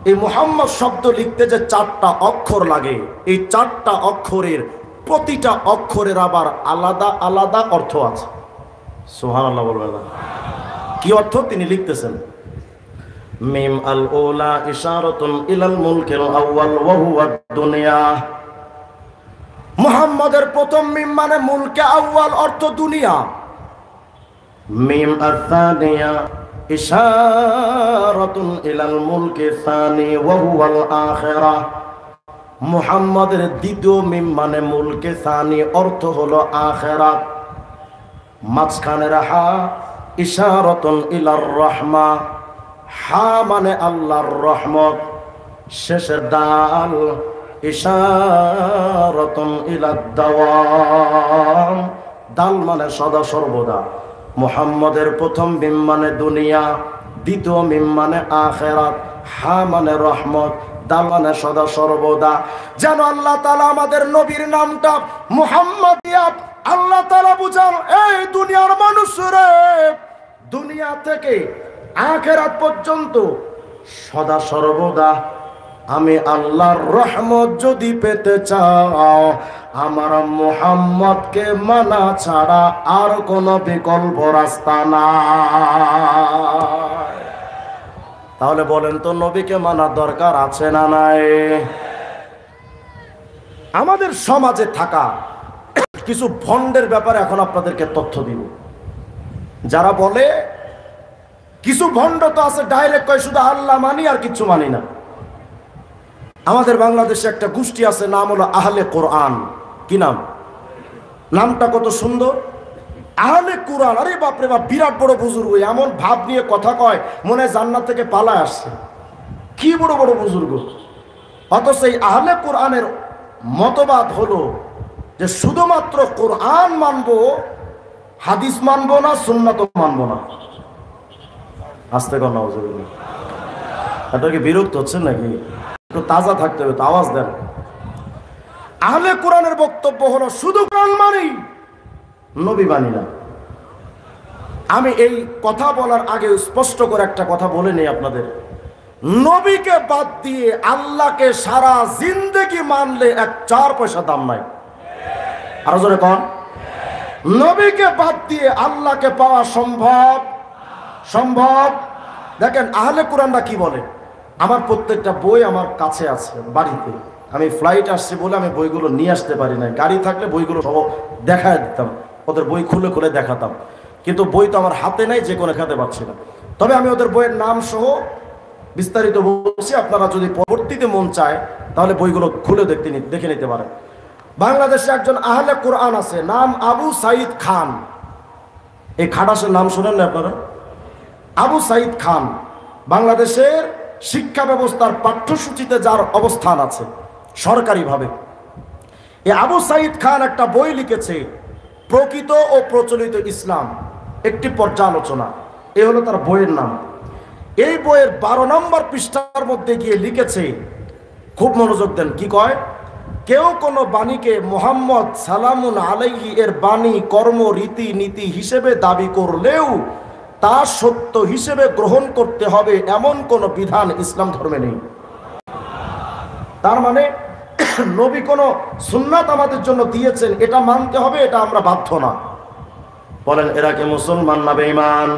এই মুহাম্মদ শব্দ লিখতে যে 4টা অক্ষর লাগে, এই 4টা অক্ষরের প্রতিটা অক্ষরের আবার আলাদা আলাদা অর্থ আছে। সুবহানাল্লাহ বলবেন না? কি অর্থ তিনি লিখতেছেন? মিম আল উলা ইশারাতুন ইলাল মুলকিল আউয়াল ওয়া হুয়া দুনিয়া। মুহাম্মাদের প্রথম মিম মানে মুলকে আউয়াল, অর্থ দুনিয়া। মিম আস-সানিয়া ইশারাতুন ইলাল মুলকি সানি ওয়া হুয়াল আখিরাহ। মুহাম্মাদের দ্বিতীয় মিম মানে মুলকে সানি, অর্থ হলো আখিরাত। মাঝখানের হা ইশারাতুন ইলার রাহমা, হা মানে আল্লাহর রহমত। শেষের দাল ইশারাতুন ইলাদ দাওয়াম, দাল মানে সদা সর্বদা। মুহাম্মাদের প্রথম মিম মানে দুনিয়া, দ্বিতীয় মিম মানে আখিরাত, হা মানে রহমত, দাল মানে সদা সর্বদা। যেন আল্লাহ তাআলা আমাদের নবীর নামটা মুহাম্মাদিয়া আল্লাহ তাআলা বুঝান, এই দুনিয়ার মানুষরে, দুনিয়া থেকে আখিরাত পর্যন্ত সদা সর্বদা আমি আল্লাহর রহমত যদি পেতে চাও, আমার মুহাম্মদকে মানা ছাড়া আর কোনো বিকল্প রাস্তা নাই। তাহলে বলেন তো, নবীকে মানা দরকার আছে না নাই? আমাদের সমাজে থাকা কিছু ভণ্ডের ব্যাপারে এখন আপনাদেরকে তথ্য দিব। যারা বলে কিছু ভণ্ড তো আছে ডাইরেক্ট কয় শুধু আল্লাহ মানি আর কিছু মানি না। আমাদের বাংলাদেশে একটা গোষ্ঠী আছে, নাম হলো আহলে কোরআন। কি নাম? নামটা কত সুন্দর, আহলে কোরআন। আরে বাপরে বাপ, বিরাট বড় বুজুর্গ, এমন ভাব নিয়ে কথা কয় মনে হয় জান্নাত থেকে পালায় আসছে। কি বড় বড় বুজুর্গ। অথচ এই আহলে কোরআনের মতবাদ হলো যে শুধুমাত্র কোরআন মানবো, হাদিস মানবো না, সুন্নাত মানবো না। আস্তে কর না, এটা কি বিরক্ত হচ্ছেন নাকি? একটু তাজা থাকতে হবে তো, আওয়াজ দেন। আহলে কোরআনের বক্তব্য হলো শুধু কোরআন মানি, নবী মানি না। আমি এই কথা বলার আগে স্পষ্ট করে একটা কথা বলে নেই আপনাদের, নবীকে বাদ দিয়ে আল্লাহকে সারা জিন্দেগি মানলে এক 4 পয়সা দাম নাই। আরো জোরে কোন? নবীকে বাদ দিয়ে আল্লাহকে পাওয়া সম্ভব? সম্ভব। দেখেন আহলে কোরআনরা কি বলে, আমার প্রত্যেকটা বই আমার কাছে আছে বাড়িতে। আমি ফ্লাইট আসছি বলে আমি বইগুলো নিয়ে আসতে পারি না, গাড়ি থাকলে বইগুলো সব দেখায় দিতাম, ওদের বই খুলে খুলে দেখাতাম। কিন্তু বই তো আমার হাতে নাই, যে কোনো দেখাতে পারছি না। তবে আমি ওদের বইয়ের নাম সহ বিস্তারিত বলছি, আপনারা যদি পরবর্তীতে মন চায় তাহলে বইগুলো খুলে দেখে নিতে পারেন। বাংলাদেশে একজন আহলে কোরআন আছে, নাম আবু সাইদ খান। এই খাটাসের নাম শোনেন না আপনারা? আবু সাইদ খান বাংলাদেশের শিক্ষা ব্যবস্থার পাঠ্যসূচিতে যার অবস্থান আছে সরকারিভাবে। এই আবু সাইদ খান একটা বই লিখেছে, প্রকৃত ও প্রচলিত ইসলাম, একটি পর্যালোচনা। এ হলো তার বইয়ের নাম। এই বইয়ের 12 নম্বর পৃষ্ঠার মধ্যে গিয়ে লিখেছে, খুব মনোযোগ দেন, কি কয়, কেউ কোনো বাণীকে মুহাম্মদ সালামুন আলাইহি এর বাণী, কর্ম, রীতি নীতি হিসেবে দাবি করলেও তা সত্য হিসেবে গ্রহণ করতে হবে এমন কোন বিধান ইসলাম ধর্মে নেই। তার মানে নবী কোন সুন্নাত আমাদের জন্য দিয়েছেন, এটা মানতে হবে, এটা আমরা বাধ্য না। বলেন এরা কি মুসলমান না বেঈমান?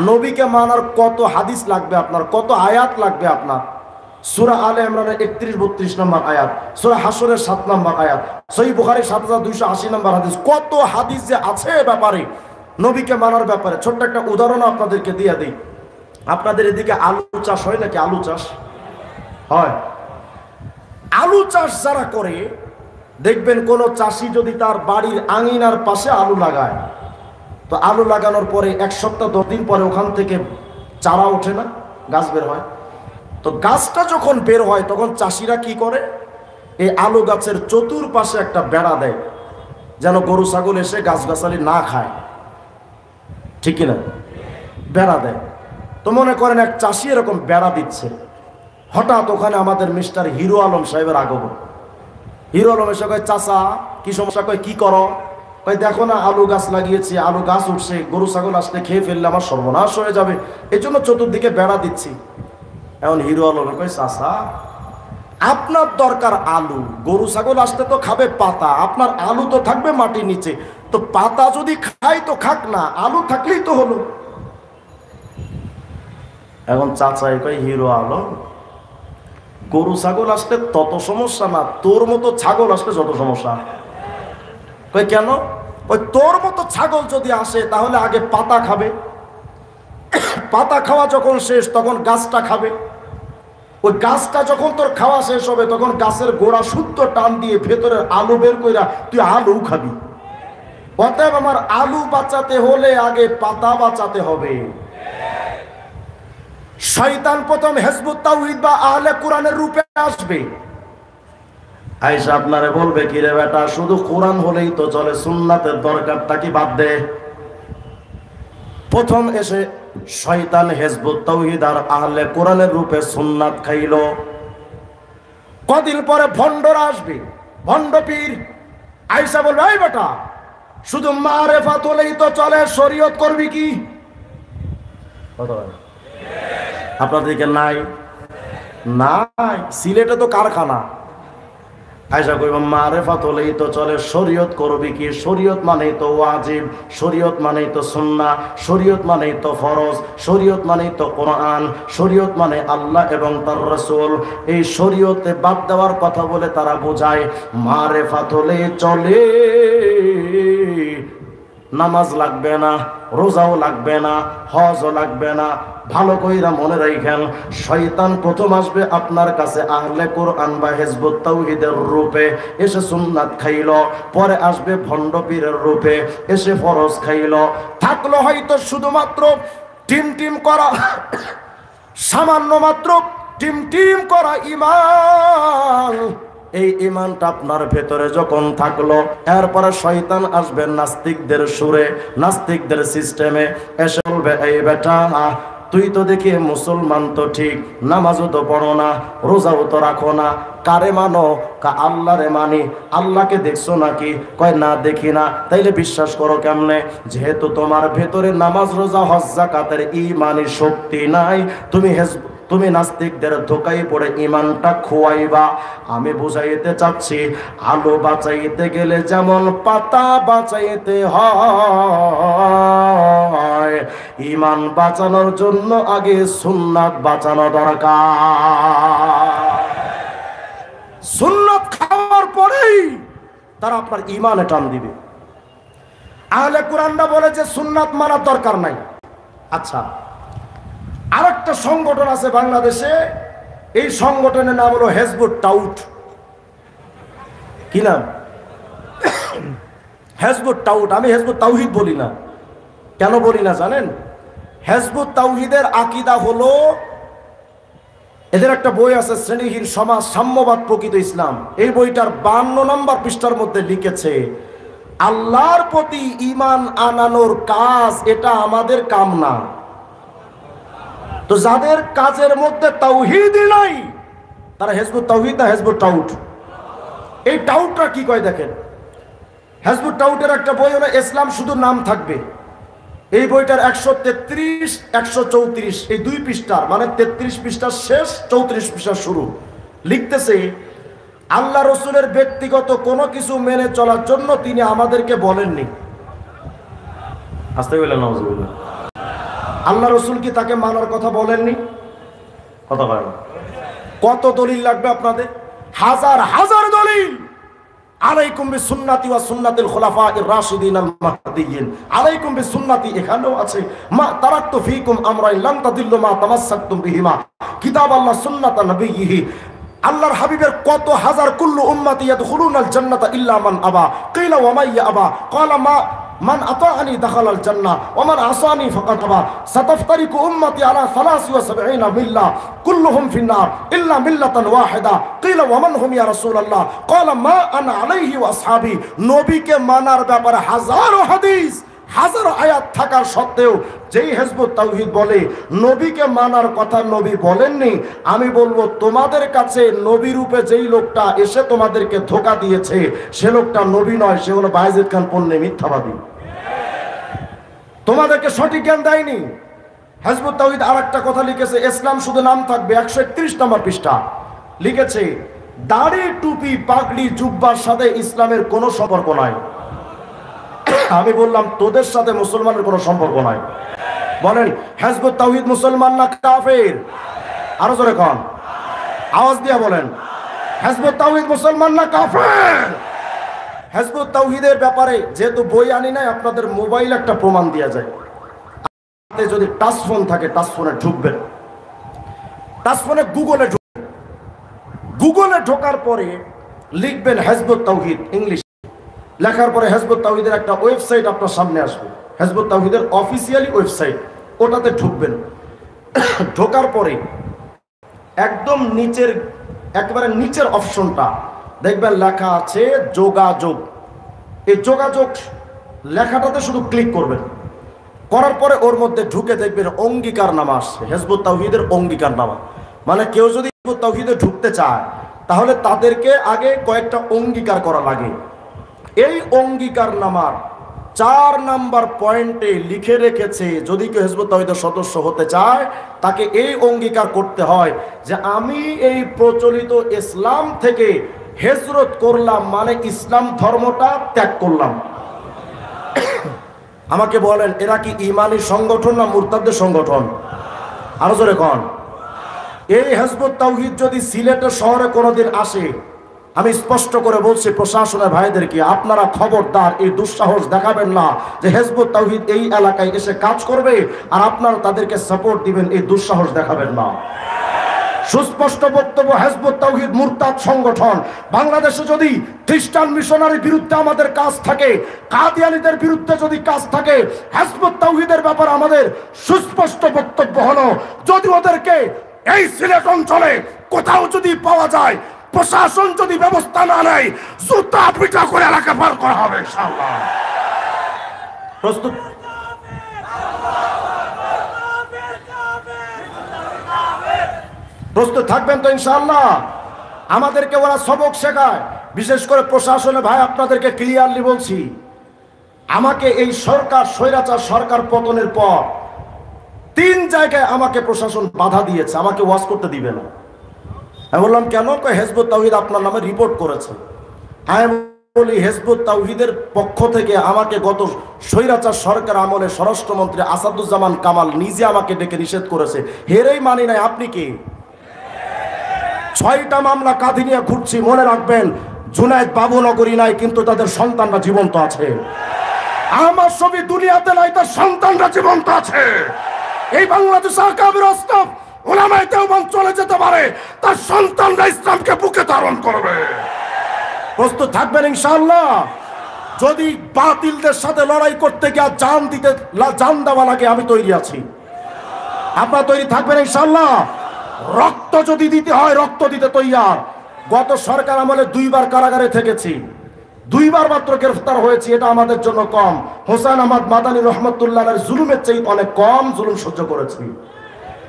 নবীকে মানার কত হাদিস লাগবে আপনার, কত আয়াত লাগবে আপনার? সূরা আলে ইমরানের 31-32 নম্বর আয়াত, সূরা হাসরের 7 নম্বর আয়াত, সহিহ বুখারীর 7280 নম্বর হাদিস, কত হাদিস যে আছে এ ব্যাপারে, নবীকে মানার ব্যাপারে। ছোট্ট একটা উদাহরণ আপনাদেরকে দিয়ে দিই। আপনাদের এদিকে আলু চাষ হয় নাকি? আলু চাষ হয়? আলু চাষ যারা করে দেখবেন, কোন চাষি যদি তার বাড়ির আঙিনার পাশে আলু লাগায়, তো আলু লাগানোর পরে 1 সপ্তাহ 10 দিন পরে ওখান থেকে চারা ওঠে না, গাছ বের হয়। তো গাছটা যখন বের হয় তখন চাষিরা কি করে, এই আলু গাছের চতুর্পাশে একটা বেড়া দেয়, যেন গরু ছাগল এসে গাছগাছালি না খায়, ঠিক কিনা? বেড়া দেয়। তো মনে করেন এক চাষি এরকম বেড়া দিচ্ছে, হঠাৎ ওখানে আমাদের মিস্টার হিরো আলম সাহেবের আগমন। হিরো আলম এসে কয়, চাচা কি সমস্যা? কয় কি করো? কয় দেখো না আলু গাছ লাগিয়েছি, আলু গাছ উঠছে, গরু ছাগল আসলে খেয়ে ফেললে আমার সর্বনাশ হয়ে যাবে, এই জন্য চতুর্দিকে বেড়া দিচ্ছি। এখন হিরো আলম কয়, চাচা আপনার দরকার আলু, গরু ছাগল আসতে তো খাবে পাতা, আপনার আলু তো থাকবে মাটির নিচে, তো পাতা যদি খাই তো খাক না, আলু থাকলেই তো হলো। এখন চাচাই কয়, হিরো আলম গরু ছাগল আসলে তত সমস্যা না, তোর মতো ছাগল আসলে যত সমস্যা। কই কেন? ওই তোর মতো ছাগল যদি আসে তাহলে আগে পাতা খাবে, পাতা খাওয়া যখন শেষ তখন গাছটা খাবে, ওই গাছটা যখন তোর খাওয়া শেষ হবে তখন গাছের গোড়া শুদ্ধ টান দিয়ে ভেতরের আলু বের কইরা তুই আলু খাবি। অতএব আমার আলু বাঁচাতে হলে আগে পাতা বাঁচাতে হবে। শয়তান প্রথম হিজবুত তাওহীদ বা আহলে কোরআনের রূপে আসবে, আয়েশা আপনারে বলবে, কি রে বেটা শুধু কোরআন হলেই তো চলে, সুন্নাতের দরকারটা কি বাদ দে। প্রথম এসে শয়তান হিজবুত তাওহীদ আর আহলে কোরআনের রূপে সুন্নাত খাইলো। কদিন পরে ভণ্ডরা আসবে, ভণ্ড পীর। আয়েশা বলবে, এই বেটা শুধু মারেফাত হলেই তো চলে, শরীয়ত করবি কি? আপনাদেরকে নাই নাই, সিলেটে তো কারখানা, আয়সা কইব মারেফাত হলেই তো চলে, শরীয়ত করবি কি? শরীয়ত মানেই তো ওয়াজিব, শরীয়ত মানেই তো সুন্নাহ, শরীয়ত মানেই তো ফরজ, শরীয়ত মানেই তো কোরআন, শরীয়ত মানে আল্লাহ এবং তার রাসূল। এই শরীয়তে বাদ দেওয়ার কথা বলে তারা বোঝায় মারেফাত হলে চলে, নামাজ লাগবে না, রোজাও লাগবে না, হজও লাগবে না। ভালো কইরা মনে রাখেন, শয়তান প্রথম আসবে আপনার কাছে আহলে কোরআন বা হিজবুত তাওহীদের রূপে, এসে সুন্নাত খাইলো। পরে আসবে ভণ্ড পীরের রূপে, এসে ফরজ খাইলো। থাকলো হয়তো শুধুমাত্র টিম টিম করা, সামান্য মাত্র টিম টিম করা ঈমান। এই ঈমানটা আপনার ভেতরে যখন থাকলো, এরপরে শয়তান আসবে নাস্তিকদের সুরে, নাস্তিকদের সিস্টেমে, এসে বলবে এই বেটা তুই তো দেখি মুসলমান তো ঠিক, নামাজও তো পড়ো না, রোজাও তো রাখো না, কারে মানো? কা আল্লাহরে মানি। আল্লাহকে দেখছো নাকি? কয় না দেখি না। তাইলে বিশ্বাস করো কেমনে? যেহেতু তোমার ভেতরে নামাজ রোজা হজ যাকাতের ঈমানি শক্তি নাই, তুমি নাস্তিকদের ধোকায় পড়ে ঈমানটা খোয়াইবা। আমি বুঝাইতে চাচ্ছি, আলো বাঁচাইতে গেলে যেমন পাতা বাঁচাইতে হয়, ঈমান বাঁচানোর জন্য আগে সুন্নাত বাঁচানো দরকার। সুন্নাত খাওয়ার পরেই তারা আপনার ঈমানে টান দিবে। আহলে কোরআনরা বলে যে সুন্নাত মানার দরকার নাই। আচ্ছা, আরেকটা সংগঠন আছে বাংলাদেশে, এই সংগঠনের নাম হলো হিজবুত তাওহীদ। কি নাম? হিজবুত তাওহীদ। আমি হিজবুত তাওহীদ বলি না। কেন বলি না জানেন? হিজবুত তাওহীদের আকীদা হলো, এদের একটা বই আছে শ্রেণীহীন সমাজ, সাম্যবাদ, প্রকৃত ইসলাম। এই বইটার 52 নম্বর পৃষ্ঠার মধ্যে লিখেছে, আল্লাহর প্রতি ঈমান আনানোর কাজ এটা আমাদের কাম না। তো যাদের কাজের মধ্যে তাওহীদই নাই, তারা হিজবুত তাওহীদ না হিজবুত তাওহীদ। এই তাওহীদটা কি কয় দেখেন। হিজবুত তাওহীদের একটা বই হলো ইসলাম শুধু নাম থাকবে। এই বইটার 133, 134 এই 2 পৃষ্ঠার, মানে 33 পৃষ্ঠার শেষ, 34 পৃষ্ঠার শুরু, লিখতেছে আল্লাহ রসুলের ব্যক্তিগত কোনো কিছু মেনে চলার জন্য তিনি আমাদেরকে বলেননি। আস্তে বলেন নাউজুবিল্লাহ। আল্লাহ রসুল কি তাকে মানার কথা বলেননি? কথা বলেন। কত দলিল লাগবে আপনাদের? হাজার হাজার দলিল। আলাইকুম বিসুন্নতি ওয়া সুন্নাতিল খুলাফাইর রাশিদিন আল মাহদিয়িন। আলাইকুম বিসুন্নতি এখানেও আছে, মা তারাকতু ফীকুম আমরাইন লাম তাদিল্লু মা তামাসসাকতুম বিহিমা, কিতাব আল্লাহ সুন্নাত নবিয়্যিহি। আল্লাহর হাবিবের কত হাজার, কুল্লু উম্মতি ইয়াদখুলুনাল জান্নাতা ইল্লা মান আবা, কিলা ওয়া মাইয়া আবা, ক্বালা মান আতাআনি দাখালাল জান্নাহ ওয়া মান আসানি ফাকাদ আবা, সাতাফতারিকু উম্মতি আলা 73 মিল্লাহ কুল্লুহুম ফিন্নার ইল্লা মিল্লাতান ওয়াহিদা, কিলা ওয়া মান হুম ইয়া রাসূলুল্লাহ, ক্বালা মা আনা আলাইহি ওয়া আসহাবি। নবীকে মানার ব্যাপারে হাজারো হাদিস, হাজারো আয়াত থাকার সত্ত্বেও যেই হিজবুত তাওহীদ বলে নবীকে মানার কথা নবী বলেননি, আমি বলবো তোমাদের কাছে নবী রূপে যেই লোকটা এসে তোমাদেরকে ধোঁকা দিয়েছে, সে লোকটা নবী নয়, সে হলো বায়েজিদ খান পন্নী, মিথ্যাবাদী। তোমাদেরকে সঠিক জ্ঞান দেয়নি। হিজবুত তাওহীদ আরেকটা কথা লিখেছে, ইসলাম শুধু নাম থাকবে। 131 নম্বর পৃষ্ঠা লিখেছে, দাড়ি, টুপি, পাগড়ি, জুব্বার সাথে ইসলামের কোনো সম্পর্ক নাই। আমি বললাম তোদের সাথে মুসলমানের কোনো সম্পর্ক নাই। বলেন হিজবুত তাওহীদ মুসলমান না কাফের? আরো জোরে কোন, আওয়াজ দিয়ে বলেন, হিজবুত তাওহীদ মুসলমান না কাফের? হিজবুত তাওহীদের ব্যাপারে যেহেতু বই আনি নাই, আপনাদের মোবাইল একটা প্রমাণ দেওয়া যায়। যদি টাচ ফোন থাকে, টাচ ফোনে ঢুকবেন, টাচ ফোনে গুগলে ঢোকার পরে লিখবেন হিজবুত তাওহীদ ইংলিশ, লেখার পরে হিজবুত তাওহীদের একটা ওয়েবসাইট আপনার সামনে আসবে, হিজবুত তাওহীদের অফিসিয়ালি ওয়েবসাইট, ওটাতে ঢুকবেন। ঢোকার পরে একদম নিচের, একেবারে নিচের অপশনটা দেখবেন লেখা আছে যোগাযোগ। এই যোগাযোগ লেখাটাতে শুধু ক্লিক করবেন, করার পরে ওর মধ্যে ঢুকে দেখবেন অঙ্গীকারনামা আসছে, হিজবুত তাওহীদের অঙ্গীকারনামা। মানে কেউ যদি হিজবুত তাওহীদে ঢুকতে চায় তাহলে তাদেরকে আগে কয়েকটা অঙ্গীকার করা লাগে। এই অঙ্গীকারনামার 4 নাম্বার পয়েন্টে লিখে রেখেছে, যদি কেউ হিজবুত তাওহীদের সদস্য হতে চায় তাকে এই অঙ্গীকার করতে হয় যে আমি এই প্রচলিত ইসলাম থেকে হিজরত করলাম মানে ইসলাম ধর্মটা ত্যাগ করলাম। আমাকে বলেন, এরা কি ইমানি সংগঠন না মুরতাদদের সংগঠন? আরো জোরে কোন। এই হিজবুত তাওহীদ যদি সিলেটের শহরে কোনোদিন আসে, আমি স্পষ্ট করে বলছি প্রশাসনের ভাইদেরকে, আপনারা খবরদার এই দুঃসাহস দেখাবেন না যে হিজবুত তাওহীদ এই এলাকায় এসে কাজ করবে আর আপনারা তাদেরকে সাপোর্ট দিবেন, এই দুঃসাহস দেখাবেন না। সুস্পষ্ট বক্তব্য, হিজবুত তাওহীদ মুরতাদ সংগঠন। বাংলাদেশে যদি খ্রিস্টান মিশনারির বিরুদ্ধে আমাদের কাজ থাকে, কাদিয়ানীদের বিরুদ্ধে যদি কাজ থাকে, হিজবুত তাওহীদের ব্যাপারে আমাদের সুস্পষ্ট বক্তব্য হলো, যদি ওদেরকে এই সিলেট অঞ্চলে কোথাও যদি পাওয়া যায়, প্রশাসন যদি ব্যবস্থা না নেয়, জুতা পিটা করে এলাকা পার করা হবে ইনশাআল্লাহ। প্রস্তুত? প্রস্তুত থাকবেন তো ইনশাআল্লাহ? আমাদেরকে ওরা সবক শেখায়, বিশেষ করে প্রশাসনে ভাই, আপনাদেরকে ক্লিয়ারলি বলছি, আমাকে এই সরকার, স্বৈরাচার সরকার পতনের পর 3 জায়গায় আমাকে প্রশাসন বাধা দিয়েছে, আমাকে ওয়াজ করতে দিবে না। আমি বললাম কেন? হিজবুত তাওহীদ আপনার নামে রিপোর্ট করেছে। আমি বলি, হিজবুত তাওহীদের পক্ষ থেকে আমাকে গত স্বৈরাচার সরকার আমলে স্বরাষ্ট্রমন্ত্রী আসাদুজ্জামান কামাল নিজে আমাকে ডেকে নিষেধ করেছে, হেরেই মানি নাই। আপনি কি? 6টা মামলা কাঁধে নিয়ে ঘুরছি। মনে রাখবেন, জুনায়েদ বাবুনগরী নাই, কিন্তু তাদের সন্তানরা জীবন্ত আছে। আমার ছবি দুনিয়াতে নাই, তার সন্তানরা জীবন্ত আছে। এই বাংলাদেশ আকাবির আসলাফ উলামায়ে দেওবন্দ চলে যেতে পারে, তার সন্তানরা ইসলামকে বুকে ধারণ করবে। প্রস্তুত থাকবেন ইনশাআল্লাহ? যদি বাতিলদের সাথে লড়াই করতে গিয়ে জান দেওয়া লাগে, আমি তৈরি আছি। আপনারা তৈরি থাকবেন ইনশাআল্লাহ? রক্ত যদি দিতে হয়, রক্ত দিতে তৈয়ার। গত সরকার আমলে 2বার কারাগারে থেকেছি, 2বার মাত্র গ্রেফতার হয়েছি, এটা আমাদের জন্য কম। হোসেন আহমদ মাদানী রহমতুল্লাহর জুলুমের চেয়ে অনেক কম জুলুম সহ্য করেছি।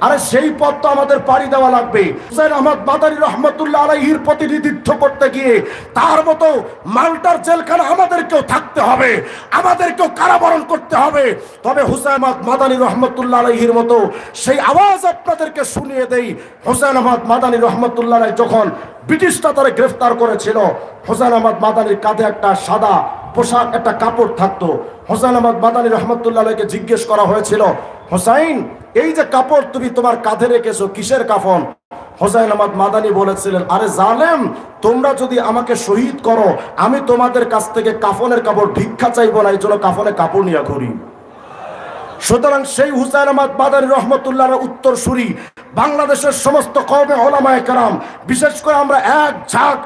আরে সেই পথ তো আমাদের পাড়ি দেওয়া লাগবে। হুসাইন আহমদ মাদানী রহমতুল্লাহ আলাইহির প্রতিনিধিত্ব করতে গিয়ে তার মতো মাল্টার জেলখানা আমাদেরকেও থাকতে হবে, আমাদেরকেও কারাবরণ করতে হবে। তবে হুসাইন আহমদ মাদানী রহমতুল্লাহ আলাইহির মতো সেই আওয়াজ আপনাদেরকে শুনিয়ে দেই। হুসাইন আহমদ মাদানী রহমতুল্লাহ আলাইহি যখন ব্রিটিশরা তারা গ্রেফতার করেছিল, হুসাইন আহমদ মাদানীর কাঁধে একটা সাদা পোশাক, একটা কাপড় থাকতো। হুসাইন আহমদ মাদানী রহমতুল্লাহ আলাইহিকে জিজ্ঞেস করা হয়েছিল, হুসাইন, এই যে কাপড় তুমি তোমার কাঁধে রেখেছো, কিসের কাফন? হোসেন আহমদ মাদানী বলেছিলেন, আরে জালেম, তোমরা যদি আমাকে শহীদ করো, আমি তোমাদের কাছ থেকে কাফনের কাপড় ভিক্ষা চাইবো না, এই জন্য কাফনে কাপড় নিয়ে ঘুরি। সুতরাং সেই হুসাইন আহমদ মাদানী রহমতুল্লাহর উত্তরসূরি বাংলাদেশের সমস্ত কওমে ওলামায়ে কেরাম, বিশেষ করে আমরা এক ঝাঁক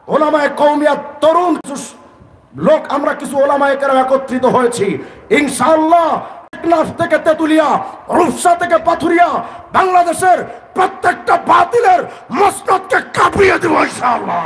ওলামায়ে কওমিয়াত তরুণ লোক, আমরা কিছু ওলামায়ে কেরাম একত্রিত হয়েছি। ইনশাআল্লাহ টেকনাফ থেকে তেতুলিয়া, রূপসা থেকে পাথুরিয়া, বাংলাদেশের প্রত্যেকটা বাতিলের মসনদকে কাঁপিয়ে দেব ইনশাআল্লাহ।